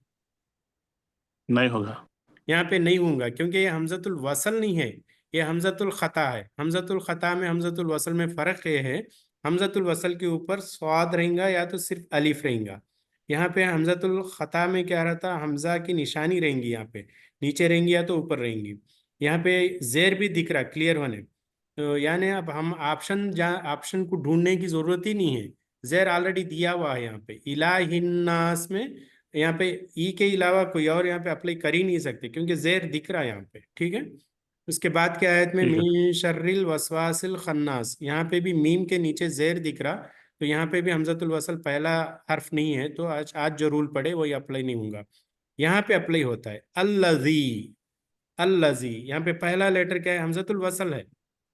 C: नहीं होगा।
B: यहाँ पे नहीं होगा क्योंकि ये हमजतुल वसल नहीं है, ये हमजतुल खता है। हमजतुल खता में हमजतुल वसल में फ़र्क ये है, हमजतुल वसल के ऊपर स्वाद रहेगा या तो सिर्फ अलिफ रहेगा। यहाँ पे हमजतुल खता में क्या रहता, हमजा की निशानी रहेंगी, यहाँ पे नीचे रहेंगी या तो ऊपर रहेंगी। यहाँ पे जेर भी दिख रहा क्लियर होने, तो यानी अब हम ऑप्शन, जहाँ ऑप्शन को ढूंढने की जरूरत ही नहीं है, जेर ऑलरेडी दिया हुआ है यहाँ पे इलाहिन्नास में। यहाँ पे ई के अलावा कोई और यहाँ पे अप्लाई कर ही नहीं सकते, क्योंकि जेर दिख रहा है यहाँ पे, ठीक है। उसके बाद के आयत में
C: ठीक है।
B: मीन शर्रिल वसवासिल खन्नास, यहाँ पे भी मीम के नीचे जेर दिख रहा, तो यहाँ पे भी हमजतुल वसल पहला हर्फ नहीं है, तो आज आज जो रूल पड़े वही अप्लाई नहीं होगा। यहाँ पे अप्लाई होता है अल्लजी। अल्लजी, यहाँ पे पहला लेटर क्या है, हमजतुल वसल है,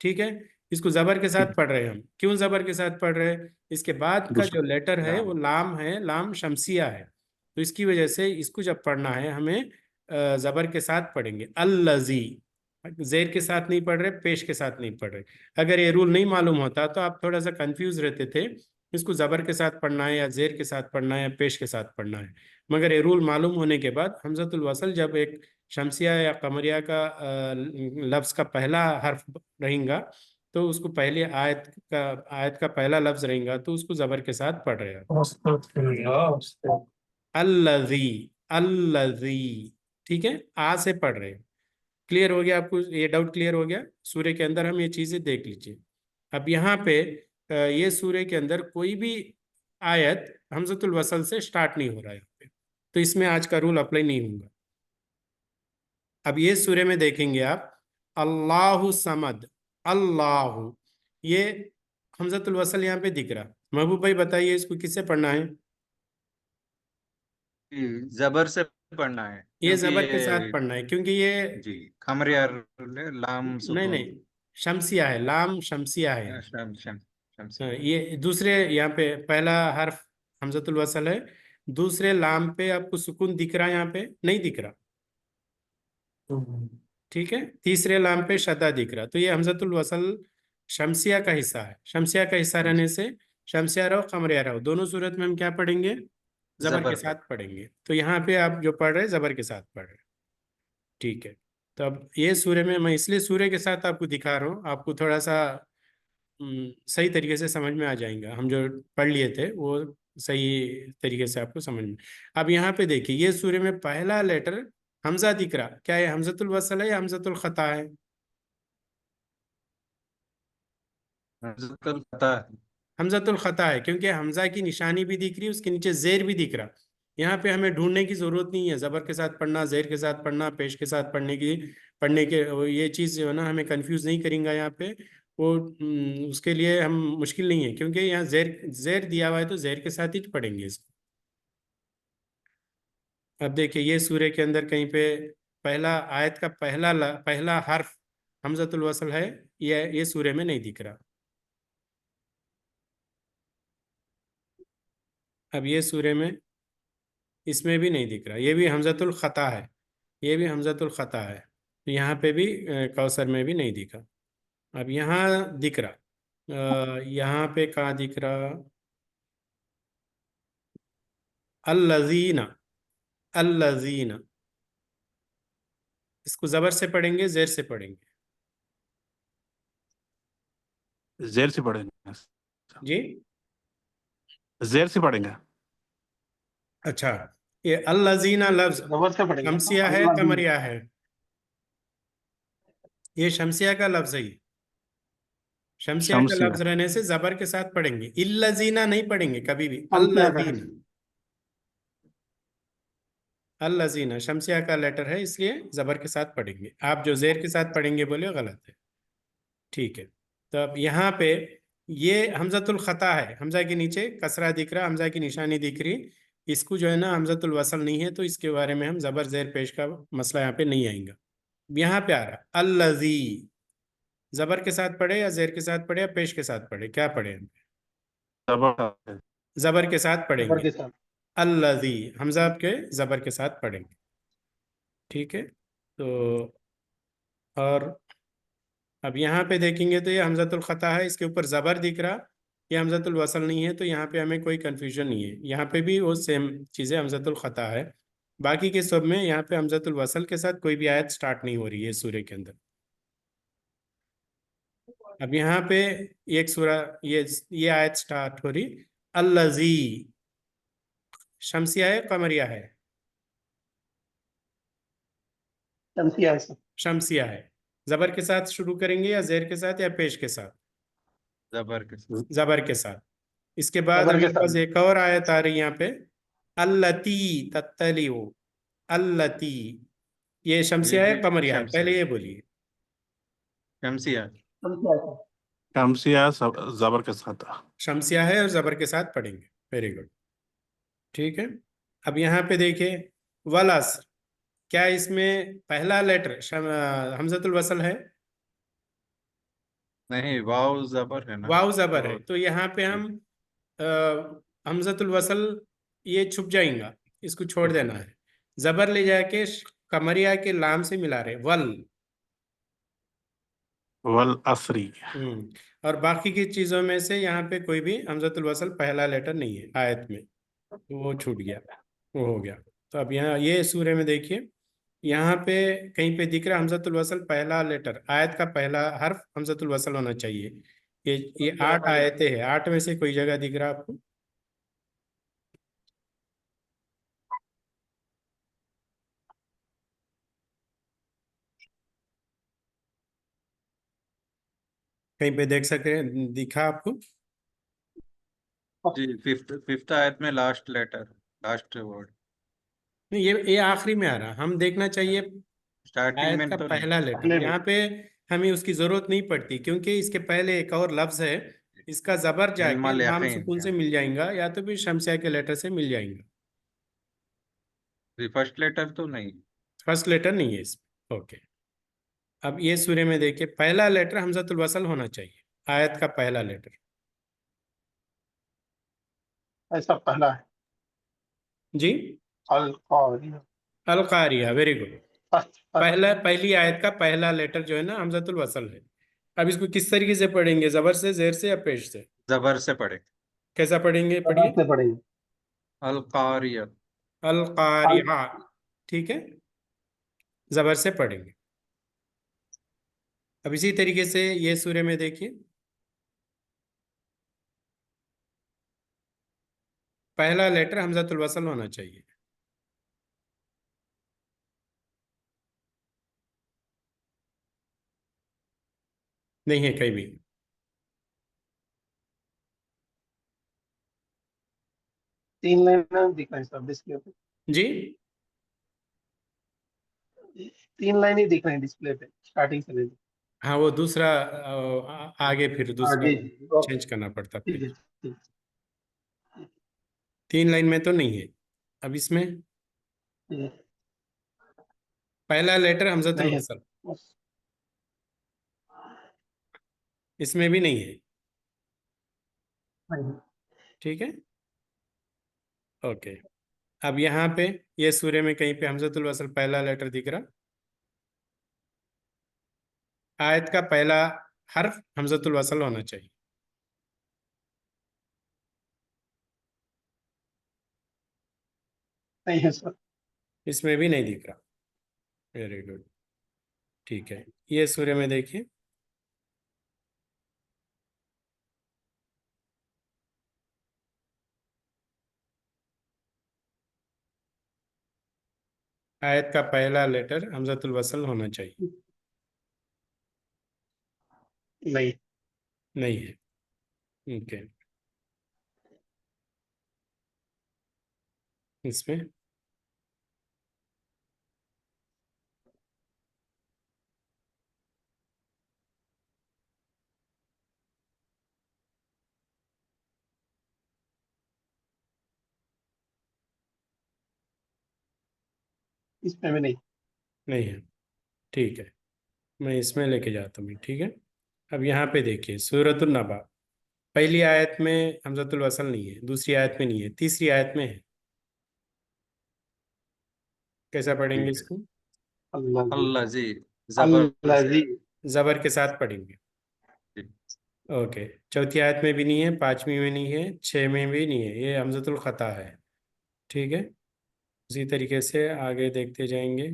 B: ठीक है। इसको जबर के साथ
C: ठीक।
B: पढ़ रहे हैं हम। क्यों जबर के साथ पढ़ रहे हैं, इसके बाद का
C: दूसरा।
B: जो लेटर है वो
A: लाम।
B: लाम है, लाम शमसिया है, तो इसकी वजह से इसको जब पढ़ना है हमें जबर के साथ पढ़ेंगे अल्लजी। जेर के साथ नहीं पढ़ रहे, पेश के साथ नहीं पढ़ रहे। अगर ये रूल नहीं मालूम होता तो आप थोड़ा सा कंफ्यूज रहते थे, इसको जबर के साथ पढ़ना है या जेर के साथ पढ़ना है या पेश के साथ पढ़ना है। मगर ये रूल मालूम होने के बाद हमजतुल वसल जब एक शमसिया या कमरिया का लफ्ज का पहला हर्फ रहेगा, तो उसको पहले आयत का पहला लफ्ज रहेगा, तो उसको जबर के साथ पढ़ रहे हैं। अल्लजी, अल्लजी, ठीक है, आ से पढ़ रहे हैं। क्लियर हो गया आपको, ये डाउट क्लियर हो गया। सूर्य के अंदर हम ये चीजें देख लीजिए। अब यहाँ पे ये सूर्य के अंदर कोई भी आयत हमजतुल वसल से स्टार्ट नहीं हो रहा है यहाँ पे, तो इसमें आज का रूल अप्लाई नहीं होगा। अब ये सूर्य में देखेंगे आप, अल्लाहु समद, अल्लाहु, ये हमजतुल वसल यहाँ पे दिख रहा। महबूब भाई बताइए इसको किससे पढ़ना है।
A: जबर से पढ़ना है
B: ये
A: क्योंकि
B: जबर के साथ
A: ये
B: पढ़ना है, क्योंकि ये
A: जी खमरिया लाम
B: नहीं
A: सुकून।
B: नहीं, शमसिया है, लाम शमसिया है।
A: शम शम
B: हाँ,
A: शमसिया।
B: ये दूसरे, यहाँ पे पहला हर्फ हमजतुल वसल है, दूसरे लाम पे आपको सुकून दिख रहा है, यहाँ पे नहीं दिख रहा, ठीक है। तीसरे लाम पे शद्दा दिख रहा, तो ये हमजतुल वसल शमसिया का हिस्सा है। शमसिया का हिस्सा रहने से शमसिया रहो कमरिया रहो, दोनों सूरत में हम क्या पढ़ेंगे, जबर के
A: जबर पे।
B: साथ पढ़ेंगे। तो यहाँ पे आप जो पढ़ रहे हैं जबर के साथ पढ़ रहे हैं, ठीक है। तो अब ये सूर्य में मैं इसलिए सूर्य के साथ आपको दिखा रहा हूँ, आपको थोड़ा सा सही तरीके से समझ में आ जाएगा। हम जो पढ़ लिए थे वो सही तरीके से आपको समझ में। अब यहाँ पे देखिए, ये सूर्य में पहला लेटर हमजा दिख रहा, क्या है, हमजतुल वसल है या हमजतुल खता है।
A: कल पता है।
B: हमजतुल खता है, क्योंकि हमजा की निशानी भी दिख रही है, उसके नीचे जेर भी दिख रहा। यहाँ पे हमें ढूंढने की जरूरत नहीं है, जबर के साथ पढ़ना, जेर के साथ पढ़ना, पेश के साथ पढ़ने के ये चीज़ जो है ना, हमें कंफ्यूज नहीं करेंगे यहाँ पे। वो उसके लिए हम मुश्किल नहीं है, क्योंकि यहाँ जेर जेर दिया हुआ है, तो जेर के साथ ही पढ़ेंगे इसको। अब देखिए, ये सूर्य के अंदर कहीं पे पहला आयत का पहला हर्फ हमजतुल वसल है, ये सूर्य में नहीं दिख रहा। अब ये सूर्य में इसमें भी नहीं दिख रहा, ये भी हमजतुल खता है, ये भी हमजतुल खता है। तो यहाँ पे भी कौसर में भी नहीं दिखा। अब यहाँ दिख रहा, यहाँ पे कहाँ दिख रहा, अल्लजीना, अल्लजीना, इसको जबर से पढ़ेंगे जेर से पढ़ेंगे?
E: जेर से पढ़ेंगे,
B: जी
E: जेर से पढ़ेंगे।
B: अच्छा, ये अल्लजीना लफ्ज
C: जबर से पढ़ेंगे ना,
B: शमसिया है
C: अल्लाह दी।
B: कमरिया है? ये शमसिया का लफ्ज है, ये शमसिया का
E: शमसिया,
B: लफ्ज रहने से जबर के साथ पढ़ेंगे, इल्लजीना नहीं पढ़ेंगे कभी भी,
C: हम क्या करें?
B: अल्लजीना, अल्लजीना शमसिया का लेटर है इसलिए जबर के साथ पढ़ेंगे। आप जो जेर के साथ पढ़ेंगे बोले गलत है। ठीक है, तो अब यहाँ पे ये हमजतुल खता है, हमजा के नीचे कसरा दिख रहा, हमजा की निशानी दिख रही, इसको जो है ना हमजतुल वसल नहीं है, तो इसके बारे में हम जबर जेर पेश का मसला यहाँ पे नहीं आएगा। यहाँ पे आ रहा अल्लजी, जबर के साथ पढ़े या जेर के साथ पढ़े या पेश के साथ पढ़े, क्या पढ़े हम?
E: जबर,
B: जबर के साथ
C: जबर
B: पढ़ेंगे,
C: के साथ।
B: अल्लजी हमजा के जबर के साथ पढ़ेंगे। ठीक है, तो और अब यहाँ पे देखेंगे तो ये हमजतुल खता है, इसके ऊपर जबर दिख रहा, ये हमजतुल वसल नहीं है, तो यहाँ पे हमें कोई कंफ्यूजन नहीं है, यहाँ पे भी वो सेम चीज़ें हमजतुल खता है। बाकी के सब में यहाँ पे हमजतुल वसल के साथ कोई भी आयत स्टार्ट नहीं हो रही है सूर्य के अंदर। अब यहाँ पे एक सूरा, ये आयत स्टार्ट हो रही, अल्लजी, शमसिया है कमरिया है?
C: शमसिया है सर।
B: शमसिया है। जबर के साथ शुरू करेंगे या जेर के साथ या पेश के साथ?
A: जबर के साथ।
B: जबर के साथ। इसके बाद
C: जबर के
B: हमारे पास
C: साथ।
B: एक और आयत आ रही है यहाँ पे, अल्लती तत्तलिउ, अल्लती, ये
A: ये
B: शमसिया है
A: भी
B: कमरिया है,
A: शमसिया,
B: पहले ये बोलिए।
A: शमसिया।
C: शमसिया है सर।
E: शमसिया जबर के साथ।
B: शमसिया है और जबर के साथ पढ़ेंगे, वेरी गुड। ठीक है, अब यहाँ पे देखिए वल अस्र, क्या इसमें पहला लेटर हमजतुल वसल है?
A: नहीं, वाव जबर है ना,
B: वाव जबर है,
A: तो
B: तो यहाँ पे हम अ, हमजतुल वसल ये छुप जाएगा, इसको छोड़ देना है, जबर ले जाके कमरिया के लाम से मिला रहे वल।
E: वल असरी।
B: और बाकी की चीजों में से यहाँ पे कोई भी हमजतुल वसल पहला लेटर नहीं है आयत में, तो वो छूट गया, वो हो गया। तो अब यहाँ ये सूरे में देखिए, यहाँ पे कहीं पे दिख रहा है हमजतुल वसल पहला लेटर, आयत का पहला हर्फ हमजतुल वसल होना चाहिए। ये 8 आयतें हैं, 8 में से कोई जगह दिख रहा है आपको? कहीं पे देख सके, दिखा आपको?
A: जी फिफ्थ फिफ्थ आयत में लास्ट लेटर, लास्ट वर्ड।
B: नहीं, ये आखिरी में आ रहा, हम देखना चाहिए
A: स्टार्टिंग
B: आयत
A: में
B: का
A: तो नहीं।
B: पहला लेटर।
C: पहले में।
B: यहाँ पे हमें उसकी जरूरत नहीं पड़ती, क्योंकि इसके पहले एक और लफ्ज है, इसका जबर जाके
A: इल्माल
B: लाम
A: यकीन,
B: सुकून से मिल जाएगा, या तो फिर शमसिया के लेटर से मिल जाएगा।
A: फर्स्ट लेटर तो नहीं।
B: फर्स्ट लेटर नहीं है इसमें, ओके। अब ये सूर्य में देखिए, पहला लेटर हमजतुल वसल होना चाहिए, आयत का पहला लेटर।
C: ऐसा पहला है।
B: जी,
C: अल कारिया।
B: अल कारिया, वेरी गुड।
C: First first.
B: पहली आयत का पहला लेटर जो है ना हमजतुल वसल है। अब इसको किस तरीके से पढ़ेंगे, जबर से, जेर से या पेश से?
A: जबर से पढ़े।
B: कैसा पढ़ेंगे,
C: जबर
B: पढ़िए।
C: से पढ़ेंगे।
A: अल कारिया।
B: अल
C: अल।
B: कारिया, ठीक है, जबर से पढ़ेंगे। अब इसी तरीके से ये सूर्य में देखिए, पहला लेटर हमजतुल वसल होना चाहिए। नहीं है कहीं भी।
C: 3 लाइन दिख रहे हैं सर डिस्प्ले पे।
B: जी,
C: 3 लाइन ही दिख रहे हैं डिस्प्ले पे स्टार्टिंग से लेकर।
B: हाँ वो दूसरा आगे फिर
C: हाँ
B: दूसरा
C: जी जी, ओके।
B: चेंज करना पड़ता
C: ठीक है
B: फिर।
C: ठीक।
B: 3 लाइन में तो नहीं है। अब इसमें
C: ठीक है।
B: पहला लेटर हमजतुल
C: नहीं है
B: वसल,
C: बस।
B: इसमें भी नहीं है।
C: नहीं है।
B: ठीक है, ओके। अब यहाँ पे ये सूर्य में कहीं पे हमजतुल वसल पहला लेटर दिख रहा, आयत का पहला हर्फ हमजतुल वसल होना चाहिए।
C: नहीं है सर।
B: इसमें भी नहीं दिख रहा। वेरी गुड, ठीक है। ये सूर्य में देखिए, आयत का पहला लेटर हमजतुल वसल होना चाहिए।
C: नहीं।
B: नहीं है, ओके। इसमें
C: इसमें भी नहीं।
B: नहीं है, ठीक है। मैं इसमें लेके जाता हूँ, ठीक है। अब यहाँ पे देखिए सूरतुन नबा, पहली आयत में हमजतुल वसल नहीं है, दूसरी आयत में नहीं है, तीसरी आयत में है। कैसा पढ़ेंगे
A: ठीक है।
B: इसको?
C: अल्लाह जी।
A: अल्लाह जी, जबर
C: अल्लाह
A: से।
C: जी।
B: जबर के साथ पढ़ेंगे।
A: ठीक।
B: ओके, चौथी आयत में भी नहीं है, पांचवी में नहीं है, छः में भी नहीं है, ये हमजतुल खता है। ठीक है, उसी तरीके से आगे देखते जाएंगे।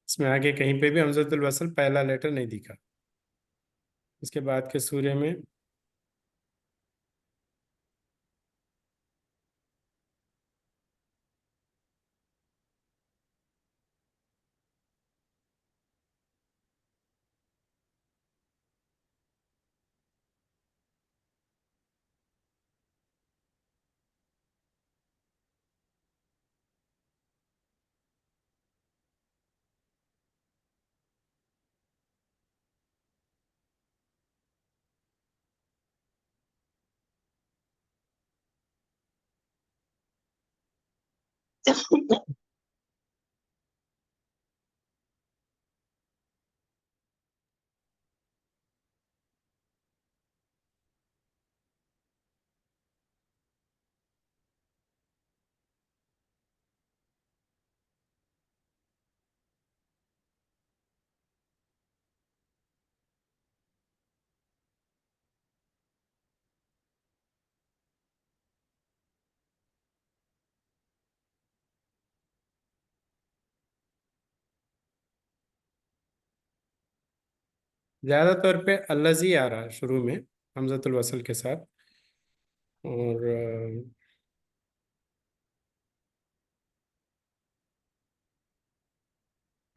B: इसमें आगे कहीं पे भी हमजतुल वसल पहला लेटर नहीं दिखा। इसके बाद के सूर्य में ज़्यादातर पे अल्लज़ी आ रहा है शुरू में हमजतुल वसल के साथ। और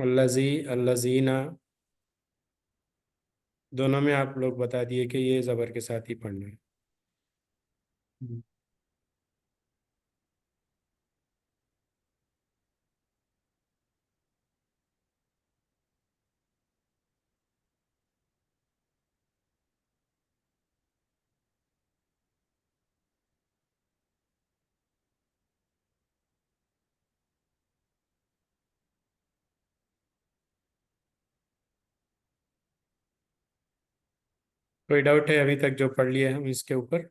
B: अल्लज़ी, अल्लज़ीना, दोनों में आप लोग बता दिए कि ये ज़बर के साथ ही पढ़ना है। कोई डाउट है अभी तक जो पढ़ लिया हम इसके ऊपर?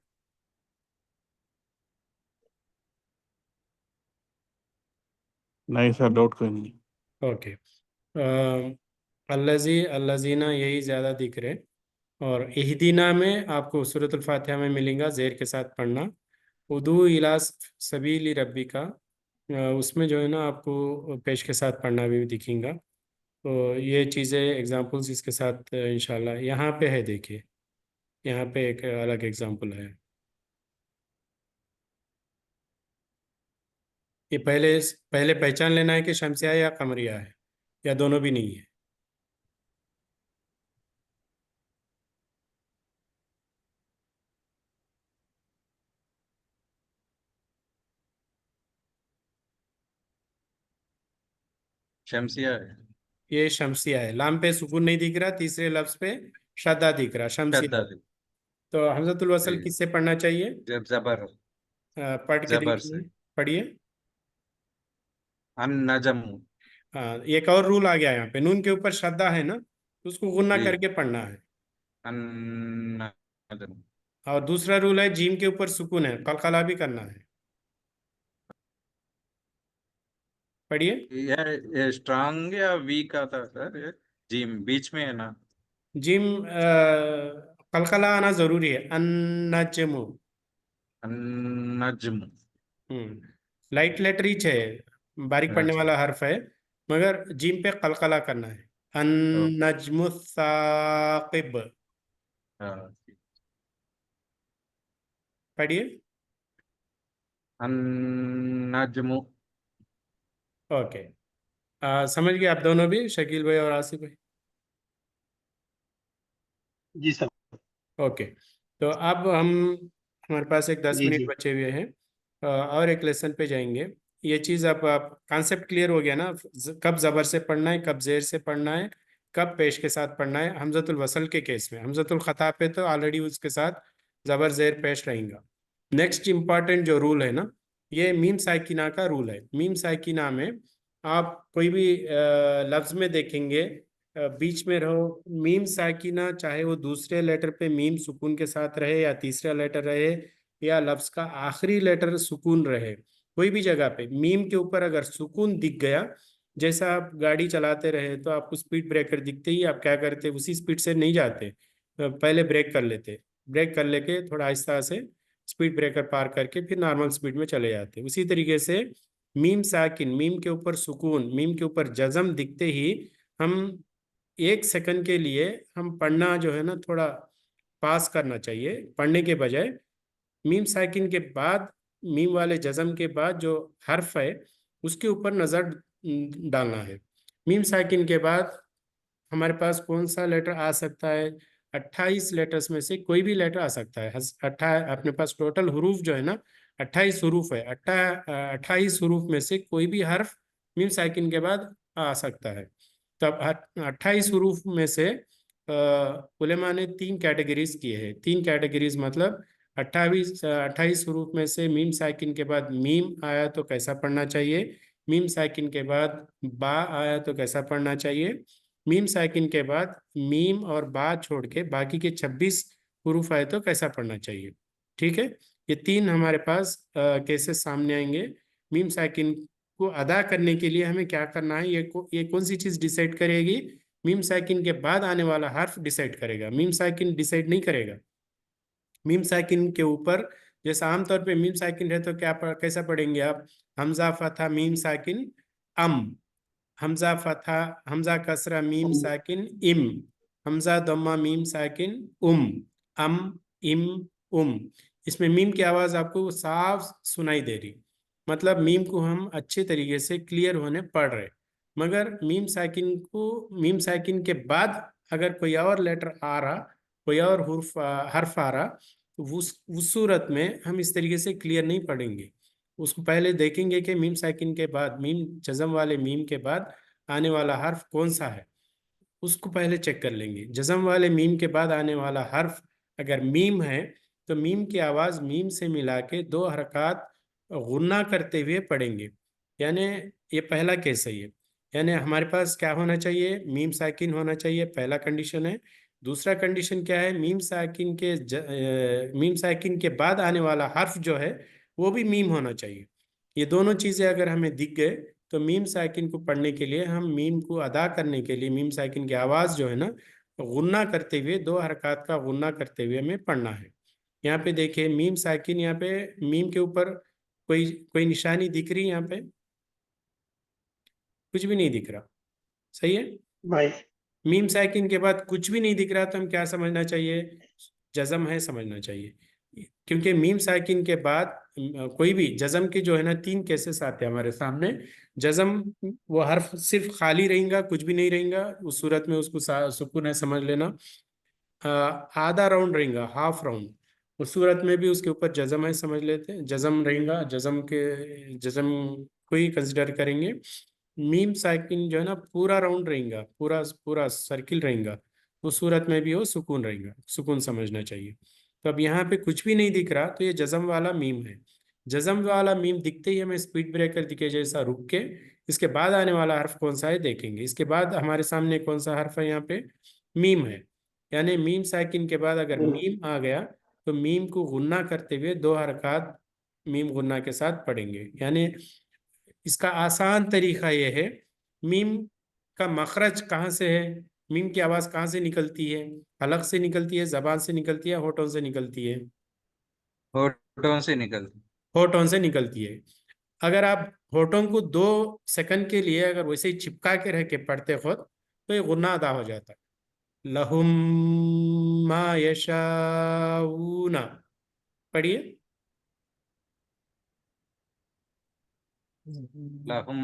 E: नहीं सर, डाउट कोई नहीं।
B: ओके। अल्लज़ी, अल्लज़ीना यही ज़्यादा दिख रहे। और इहदीना में आपको सूरतुल फातिहा में मिलेगा ज़ेर के साथ पढ़ना। उदू इला सबीली रब्बी का, उसमें जो है ना आपको पेश के साथ पढ़ना भी दिखेगा। तो ये चीज़ें एग्जांपल्स इसके साथ इंशाल्लाह यहाँ पे है, देखिए यहाँ पे एक अलग एग्जांपल है। ये पहले पहले पहचान लेना है कि शमसिया है या कमरिया है, या दोनों भी नहीं है।
A: शमसिया है।
B: ये शमसिया है। लाम पे सुकून नहीं दिख रहा, तीसरे लफ्ज पे शद्दा दिख रहा, शमसिया।
A: शद्दा
B: तो हमजतुल वसल
A: जी।
B: किससे पढ़ना चाहिए?
A: जब जबर
B: पढ़ के
A: जबर से।
B: देखिए, पढ़िए।
A: अन नजम।
B: एक और रूल आ गया यहाँ पे, नून के ऊपर शद्दा है ना, तो उसको गुन्ना
A: जी।
B: करके पढ़ना है।
A: अन नजम।
B: और दूसरा रूल है, जीम के ऊपर सुकून है, कलकला भी करना है। पढ़िए।
A: ये स्ट्रांग या वीक आता सर? ये जिम बीच में है ना?
B: जिम कलकला आना जरूरी है, अन्नजमु।
A: अन नजम।
B: लाइट लेटर ही है, बारीक पढ़ने
A: अच्छा।
B: वाला हर्फ है, मगर जिम पे कलकला करना है।
A: ओके।
B: अन्नजमु साकिब।
A: हाँ।
B: पढ़िए।
A: अन नजम।
B: ओके। समझ गए आप दोनों भी, शकील भाई और आसिफ भाई?
C: जी सर।
B: ओके। तो अब हम, हमारे पास एक 10 मिनट
C: जी।
B: बचे हुए हैं, और एक लेसन पे जाएंगे। ये चीज़ अब आप कॉन्सेप्ट क्लियर हो गया ना, कब ज़बर से पढ़ना है, कब जेर से पढ़ना है, कब पेश के साथ पढ़ना है। हमजतुल वसल के केस में, हमजतुल खता पे तो ऑलरेडी उसके साथ ज़बर जेर पेश रहेगा। नेक्स्ट इम्पॉर्टेंट जो रूल है ना, ये मीम साकिना का रूल है। मीम साकिना में आप कोई भी लफ्ज़ में देखेंगे, बीच में रहो मीम साकिना, चाहे वो दूसरे लेटर पे मीम सुकून के साथ रहे या तीसरा लेटर रहे या लफ्ज का आखिरी लेटर सुकून रहे, कोई भी जगह पे मीम के ऊपर अगर सुकून दिख गया, जैसा आप गाड़ी चलाते रहे तो आपको स्पीड ब्रेकर दिखते ही आप क्या करते, उसी स्पीड से नहीं जाते, पहले ब्रेक कर लेते, ब्रेक कर लेके थोड़ा आहिस्ता से स्पीड ब्रेकर पार करके फिर नॉर्मल स्पीड में चले जाते। उसी तरीके से मीम साकिन, मीम के ऊपर सुकून, मीम के ऊपर जज़म दिखते ही हम 1 सेकंड के लिए हम पढ़ना जो है ना थोड़ा पास करना चाहिए, पढ़ने के बजाय मीम साकिन के बाद, मीम वाले जज़म के बाद जो हर्फ है उसके ऊपर नज़र डालना है। मीम साकिन के बाद हमारे पास कौन सा लेटर आ सकता है? 28 लेटर्स में से कोई भी लेटर आ सकता है। अपने पास टोटल हरूफ जो है ना 28 हरूफ है, 28 हरूफ में से कोई भी हर्फ मीम साकिन के बाद आ सकता है। तब 28 हरूफ में से उलेमा ने 3 कैटेगरीज किए हैं। 3 कैटेगरीज मतलब 28 हरूफ में से मीम साकिन के बाद मीम आया तो कैसा पढ़ना चाहिए, मीम साकिन के बाद बा आया तो कैसा पढ़ना चाहिए, मीम साकिन के बाद मीम और बा छोड़ के बाकी के 26 हुरूफ आए तो कैसा पढ़ना चाहिए। ठीक है, ये 3 हमारे पास केसेस सामने आएंगे। मीम साकिन को अदा करने के लिए हमें क्या करना है, ये कौन सी चीज़ डिसाइड करेगी? मीम साकिन के बाद आने वाला हर्फ डिसाइड करेगा, मीम साकिन डिसाइड नहीं करेगा। मीम साकिन के ऊपर जैसा आमतौर पे मीम साकिन है तो कैसा पढ़ेंगे आप? हमजा फथा मीम साकिन अम, हमजा फथा, हमजा कसरा मीम साकिन इम, हमजा दम्मा मीम साकिन अम, इम, उम। इसमें मीम की आवाज़ आपको साफ सुनाई दे रही, मतलब मीम को हम अच्छे तरीके से क्लियर होने पढ़ रहे। मगर मीम साकिन को, मीम साकिन के बाद अगर कोई और लेटर आ रहा, कोई और हर्फ आ रहा, तो उस सूरत में हम इस तरीके से क्लियर नहीं पढ़ेंगे। उसको पहले देखेंगे कि मीम साकिन के बाद, मीम जज़म वाले मीम के बाद आने वाला हर्फ कौन सा है, उसको पहले चेक कर लेंगे। जज़म वाले मीम के बाद आने वाला हर्फ अगर मीम है तो मीम की आवाज़ मीम से मिला के 2 हरकत गुन्ना करते हुए पढ़ेंगे। यानी ये पहला केस है ये, यानी हमारे पास क्या होना चाहिए? मीम साकिन होना चाहिए, पहला कंडीशन है। दूसरा कंडीशन क्या है? मीम साकिन के बाद आने वाला हर्फ जो है वो भी मीम होना चाहिए। ये दोनों चीज़ें अगर हमें दिख गए तो मीम साकिन को पढ़ने के लिए, हम मीम को अदा करने के लिए मीम साकिन की आवाज़ जो है ना गुन्ना करते हुए, 2 हरकत का गुन्ना करते हुए हमें पढ़ना है। यहाँ पे देखिए मीम साकिन, यहाँ पे मीम के ऊपर कोई कोई निशानी दिख रही है? यहाँ पे कुछ भी नहीं दिख रहा, सही है।
C: भाई।
B: मीम साकिन के बाद कुछ भी नहीं दिख रहा तो हम क्या समझना चाहिए? जज़म है समझना चाहिए। क्योंकि मीम साकिन के बाद कोई भी जज़म के जो है ना 3 केसेस आते हैं हमारे सामने। जज़म वो हर्फ सिर्फ खाली रहेगा, कुछ भी नहीं रहेगा, उस सूरत में उसको सुकून है समझ लेना। आधा राउंड रहेगा, हाफ राउंड, उस सूरत में भी उसके ऊपर जज़म है समझ लेते हैं। जज़म रहेगा, जज़म को ही कंसिडर करेंगे। मीम साकिन जो है ना पूरा राउंड रहेगा, पूरा पूरा सर्किल रहेगा, उस सूरत में भी वो सुकून रहेगा, सुकून समझना चाहिए। तो अब यहाँ पे कुछ भी नहीं दिख रहा तो ये जज़म वाला मीम है। जज़म वाला मीम दिखते ही हमें स्पीड ब्रेकर दिखे जैसा रुक के इसके बाद आने वाला हर्फ कौन सा है देखेंगे। इसके बाद हमारे सामने कौन सा हर्फ है, यहाँ पे मीम है। यानी मीम साकिन के बाद अगर मीम आ गया तो मीम को गुन्ना करते हुए 2 हरकत मीम गुन्ना के साथ पढ़ेंगे। यानी इसका आसान तरीका यह है, मीम का मखरज कहाँ से है, मीम की आवाज़ कहाँ से निकलती है, हलक से निकलती है, जबान से निकलती है, होठों से निकलती है?
A: होठों से निकलती।
B: होठों से निकलती है। अगर आप होठों को 2 सेकंड के लिए अगर वैसे ही चिपका के रह के पढ़ते खुद तो ये गुन्ना अदा हो जाता है। लहुम मा यशाऊना, पढ़िए।
A: लहुम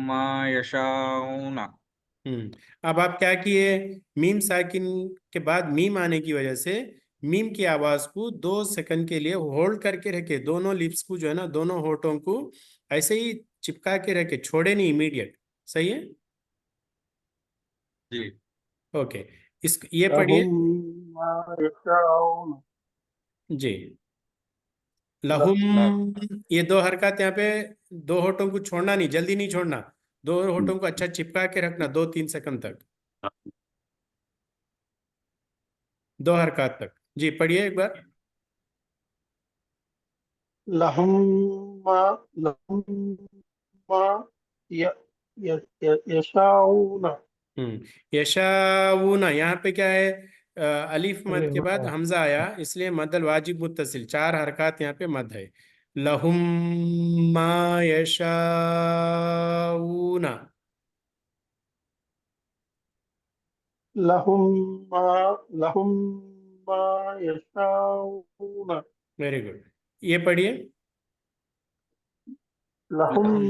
A: मा यशाऊना।
B: अब आप क्या किए, मीम साकिन के बाद मीम आने की वजह से मीम की आवाज को 2 सेकंड के लिए होल्ड करके रखे, दोनों लिप्स को जो है ना, दोनों होठों को ऐसे ही चिपका के रखे, छोड़े नहीं इमीडिएट। सही है?
A: जी।
B: ओके, इस ये
C: लहुम
B: पढ़िए
C: मा यशाऊन।
B: जी।
C: ल-
B: लहुम, ये 2 हरकत यहाँ पे, 2 होठों को छोड़ना नहीं, जल्दी नहीं छोड़ना, 2 होठों को अच्छा चिपका के रखना 2-3 सेकंड तक, 2 हरकत तक। जी पढ़िए एक बार।
C: लहुम मा लहुम मा य- यशाऊन।
B: यशाऊना, यहाँ पे क्या है, अलिफ मद
D: अरे
B: के बाद
D: वाह।
B: हमजा आया, इसलिए मदल वाजिब मुत्तसिल, 4 हरकत यहाँ पे मद है। लहुम मा यशाऊना।
C: लहुम मा लहुम मा यशाऊन।
B: वेरी गुड, ये पढ़िए।
C: लहुम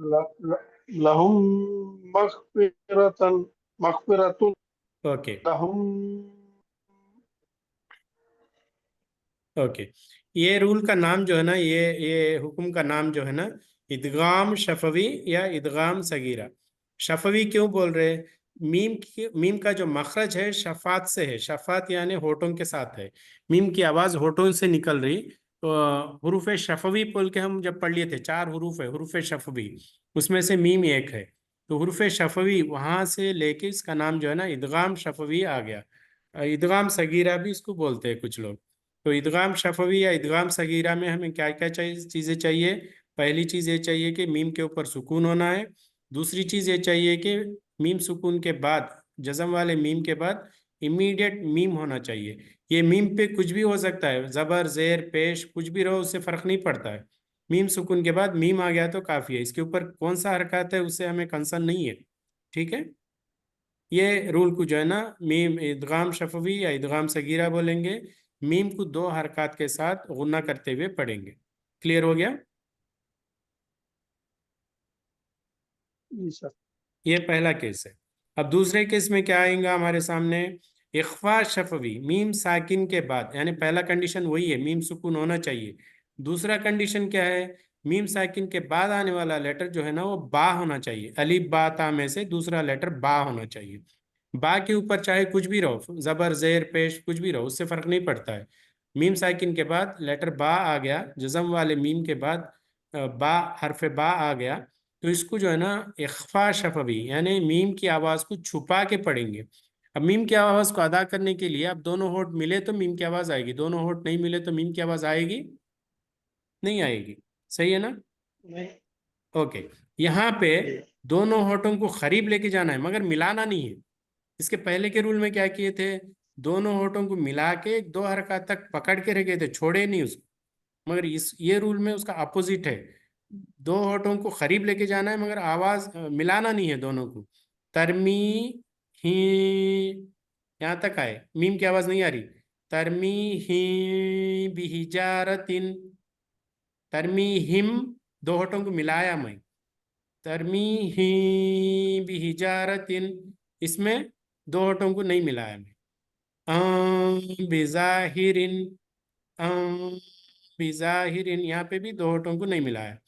A: लहुम
C: लहुम मगफिरतन मगफिरतुन।
B: ओके
C: लहुम।
B: ओके, ये रूल का नाम जो है ना, ये हुक्म का नाम जो है ना, इदगाम शफवी या इदगाम सगीरा। शफवी क्यों बोल रहे हैं? मीम का जो मखरज है शफात से है, शफात यानी होठों के साथ है, मीम की आवाज होठों से निकल रही। तो हुरूफ शफवी बोल के हम जब पढ़ लिए थे, 4 हुरूफ है हुरूफ शफवी, उसमें से मीम एक है। तो हुरूफ शफवी वहां से लेके इसका नाम जो है ना इदगाम शफवी आ गया। इदगाम सगीरा भी इसको बोलते हैं कुछ लोग। तो इदगाम शफवी या इदगाम सगीरा में हमें क्या क्या चाहिए, चीज़ें चाहिए? पहली चीज़ ये चाहिए कि मीम के ऊपर सुकून होना है। दूसरी चीज़ ये चाहिए कि मीम सुकून के बाद, जज़म वाले मीम के बाद इमीडिएट मीम होना चाहिए। ये मीम पे कुछ भी हो सकता है, ज़बर ज़ेर पेश कुछ भी रहो, उससे फ़र्क नहीं पड़ता है। मीम सुकून के बाद मीम आ गया तो काफ़ी है, इसके ऊपर कौन सा हरकत है उससे हमें कंसर्न नहीं है। ठीक है, ये रूल को जो है ना मीम इदगाम शफवी या इदगाम सगीरा बोलेंगे। मीम को 2 हरकत के साथ गुन्ना करते हुए पढ़ेंगे। क्लियर हो गया?
C: जी सर।
B: ये पहला केस है। अब दूसरे केस में क्या आएगा हमारे सामने, इख्फा शफवी मीम साकिन के बाद, यानी पहला कंडीशन वही है, मीम सुकून होना चाहिए। दूसरा कंडीशन क्या है, मीम साकिन के बाद आने वाला लेटर जो है ना वो बा होना चाहिए, अलिफ बा ता में से दूसरा लेटर बा होना चाहिए। बा के ऊपर चाहे कुछ भी रहो, जबर जेर पेश कुछ भी रहो, उससे फर्क नहीं पड़ता है। मीम साकिन के बाद लेटर बा आ गया, जज़म वाले मीम के बाद बा, हरफ बा आ गया, तो इसको जो है ना इख्फा शफवी यानी मीम की आवाज़ को छुपा के पढ़ेंगे। अब मीम की आवाज़ को अदा करने के लिए अब दोनों होठ मिले तो मीम की आवाज़ आएगी, दोनों होठ नहीं मिले तो मीम की आवाज़ आएगी नहीं आएगी। सही है ना?
C: नहीं।
B: ओके, यहाँ पे
C: जी।
B: दोनों होठों को करीब लेके जाना है मगर मिलाना नहीं है। इसके पहले के रूल में क्या किए थे, दोनों होठों को मिला के 2 हरकत तक पकड़ के रखे थे, छोड़े नहीं उसको। मगर इस ये रूल में उसका अपोजिट है, 2 होठों को करीब लेके जाना है मगर आवाज मिलाना नहीं है दोनों को। तरमी ही, यहाँ तक आए, मीम की आवाज नहीं आ रही। तरमी ही बिहिजारतिन, तरमी हिम, 2 होठों को मिलाया मैं, तरमी ही बिहिजारतिन, इसमें 2 होठों को नहीं मिलाया मैं। बिजाहिरिन, बिजाहिरिन, यहाँ पे भी 2 होठों को नहीं मिलाया।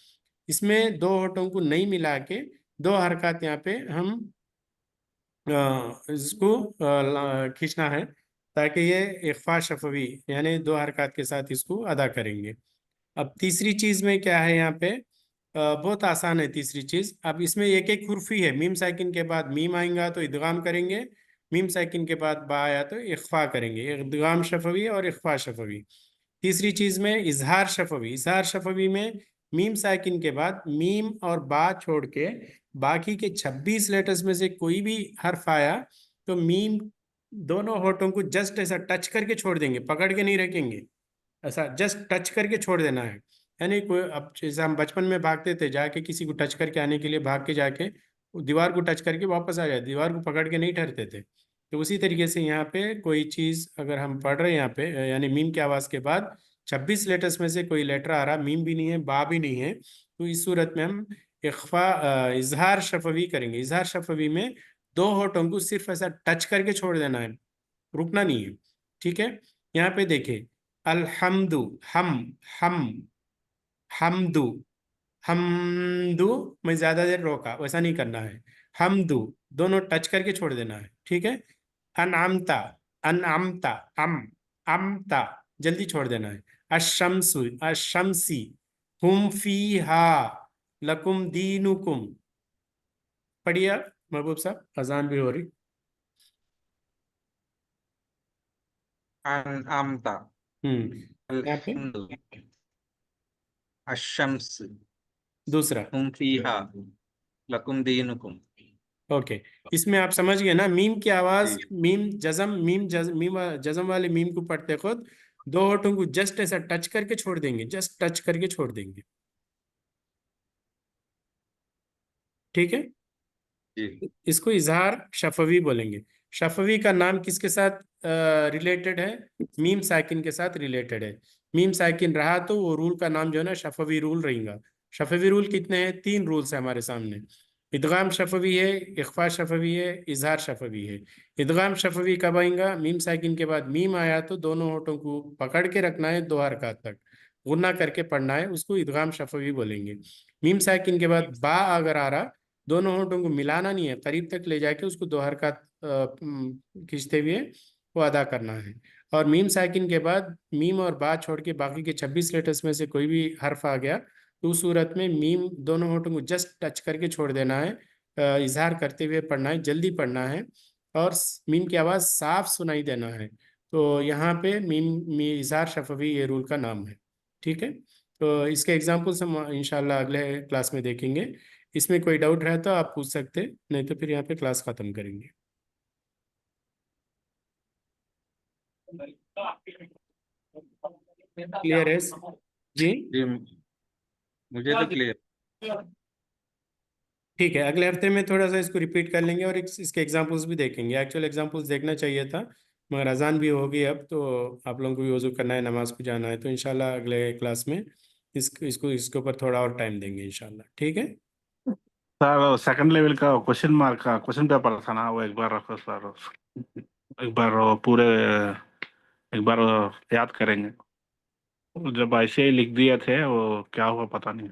B: इसमें दो होठों को नहीं मिला के दो हरकत यहाँ पे हम इसको खींचना है, ताकि ये इख्फा शफवी यानी दो हरकत के साथ इसको अदा करेंगे। अब तीसरी चीज में क्या है यहाँ पे, बहुत आसान है तीसरी चीज। अब इसमें एक एक हुर्फी है, मीम साकिन के बाद मीम आएगा तो इदगाम करेंगे, मीम साकिन के बाद बा आया तो इख्फा करेंगे, इदगाम शफवी और इख्फा शफवी। तीसरी चीज में इजहार शफवी, इजहार शफवी में मीम साकिन के बाद मीम और बा छोड़ के बाकी के 26 लेटर्स में से कोई भी हर्फ आया तो मीम दोनों होठों को जस्ट ऐसा टच करके छोड़ देंगे, पकड़ के नहीं रखेंगे, ऐसा जस्ट टच करके छोड़ देना है। यानी कोई, अब जैसे हम बचपन में भागते थे, जाके किसी को टच करके आने के लिए भाग के जाके दीवार को टच करके वापस आ जाए, दीवार को पकड़ के नहीं ठहरते थे। तो उसी तरीके से यहाँ पे कोई चीज़ अगर हम पढ़ रहे हैं यहाँ पे, यानी मीम की आवाज़ के बाद 26 लेटर्स में से कोई लेटर आ रहा, मीम भी नहीं है बा भी नहीं है, तो इस सूरत में हम इजहार शफवी करेंगे। इजहार शफवी में दो होठों को सिर्फ ऐसा टच करके छोड़ देना है, रुकना नहीं है। ठीक है, यहाँ पे देखिए, अल्हम्दु, हम हमदु, हमदु में ज्यादा देर रोका, वैसा नहीं करना है। हमदु दोनों टच करके छोड़ देना है। ठीक है, अनअमता, अनअमता, अमता जल्दी छोड़ देना है। अशम्सु, अशम्सी, हुम फीहा, लकुम दीनुकुम। पढ़िए आप, महबूब साहब, अजान भी हो रही।
A: अनअमता,
B: यहाँ पे
A: अलहम्दु, अशम्स,
B: दूसरा।
A: हुम फीहा, लकुम दीनुकुम।
B: ओके, इसमें आप समझ गए ना, मीम की आवाज,
A: जी।
B: मीम जजम, मीम जजम वाले मीम को पढ़ते खुद दो होठों को जस्ट ऐसा टच करके छोड़ देंगे, जस्ट टच करके छोड़ देंगे। ठीक है,
A: जी।
B: इसको इजहार शफवी बोलेंगे। शफवी का नाम किसके साथ रिलेटेड है? मीम साकिन के साथ रिलेटेड है। मीम साकिन रहा तो वो रूल का नाम जो है ना शफवी रूल रहेगा। शफवी रूल कितने हैं? 3 रूल्स है हमारे सामने। इदगाम शफवी है, इख्फा शफवी है, इजहार शफवी है। इदगाम शफवी कब आएगा? मीम साकिन के बाद मीम आया तो दोनों होठों को पकड़ के रखना है, 2 हरकत तक गुन्ना करके पढ़ना है, उसको इदगाम शफवी बोलेंगे। मीम साकिन के बाद बा अगर आ रहा, दोनों होठों को मिलाना नहीं है, करीब तक ले जाके उसको 2 हरकत खींचते हुए वो अदा करना है। और मीम साकिन के बाद मीम और बा छोड़ के बाकी के 26 लेटर्स में से कोई भी हर्फ आ गया तो उस सूरत में मीम दोनों होठों को जस्ट टच करके छोड़ देना है, इजहार करते हुए पढ़ना है, जल्दी पढ़ना है, और मीम की आवाज़ साफ सुनाई देना है। तो यहाँ पे इजहार शफवी ये रूल का नाम है। ठीक है, तो इसके एग्जाम्पल्स हम इंशाल्लाह अगले क्लास में देखेंगे। इसमें कोई डाउट रहा तो आप पूछ सकते, नहीं तो फिर यहाँ पे क्लास खत्म करेंगे। क्लियर है जी?
A: जी, मुझे तो क्लियर।
B: ठीक है, अगले हफ्ते में थोड़ा सा इसको रिपीट कर लेंगे और इसके एग्जांपल्स भी देखेंगे। एक्चुअल एग्जांपल्स देखना चाहिए था, मगर अजान भी होगी अब, तो आप लोगों को भी वज़ू करना है, नमाज को जाना है, तो इंशाल्लाह अगले क्लास में इसके ऊपर थोड़ा और टाइम देंगे इंशाल्लाह। ठीक है,
E: सर सेकंड लेवल का क्वेश्चन मार्क का क्वेश्चन पेपर था ना, वो एक बार रखो सर, एक बार वो पूरे एक बार वो याद करेंगे। वो जब ऐसे ही लिख दिए थे वो क्या हुआ पता नहीं।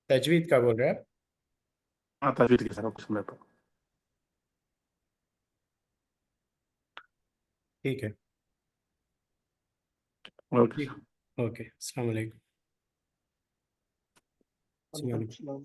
B: तजवीद का बोल रहे हैं आप?
E: हाँ तभी की सर क्वेश्चन पेपर।
B: ठीक है,
E: ओके।
B: ठीक, ओके, अस्सलाम वालेकुम।
C: वालेकुम सलाम।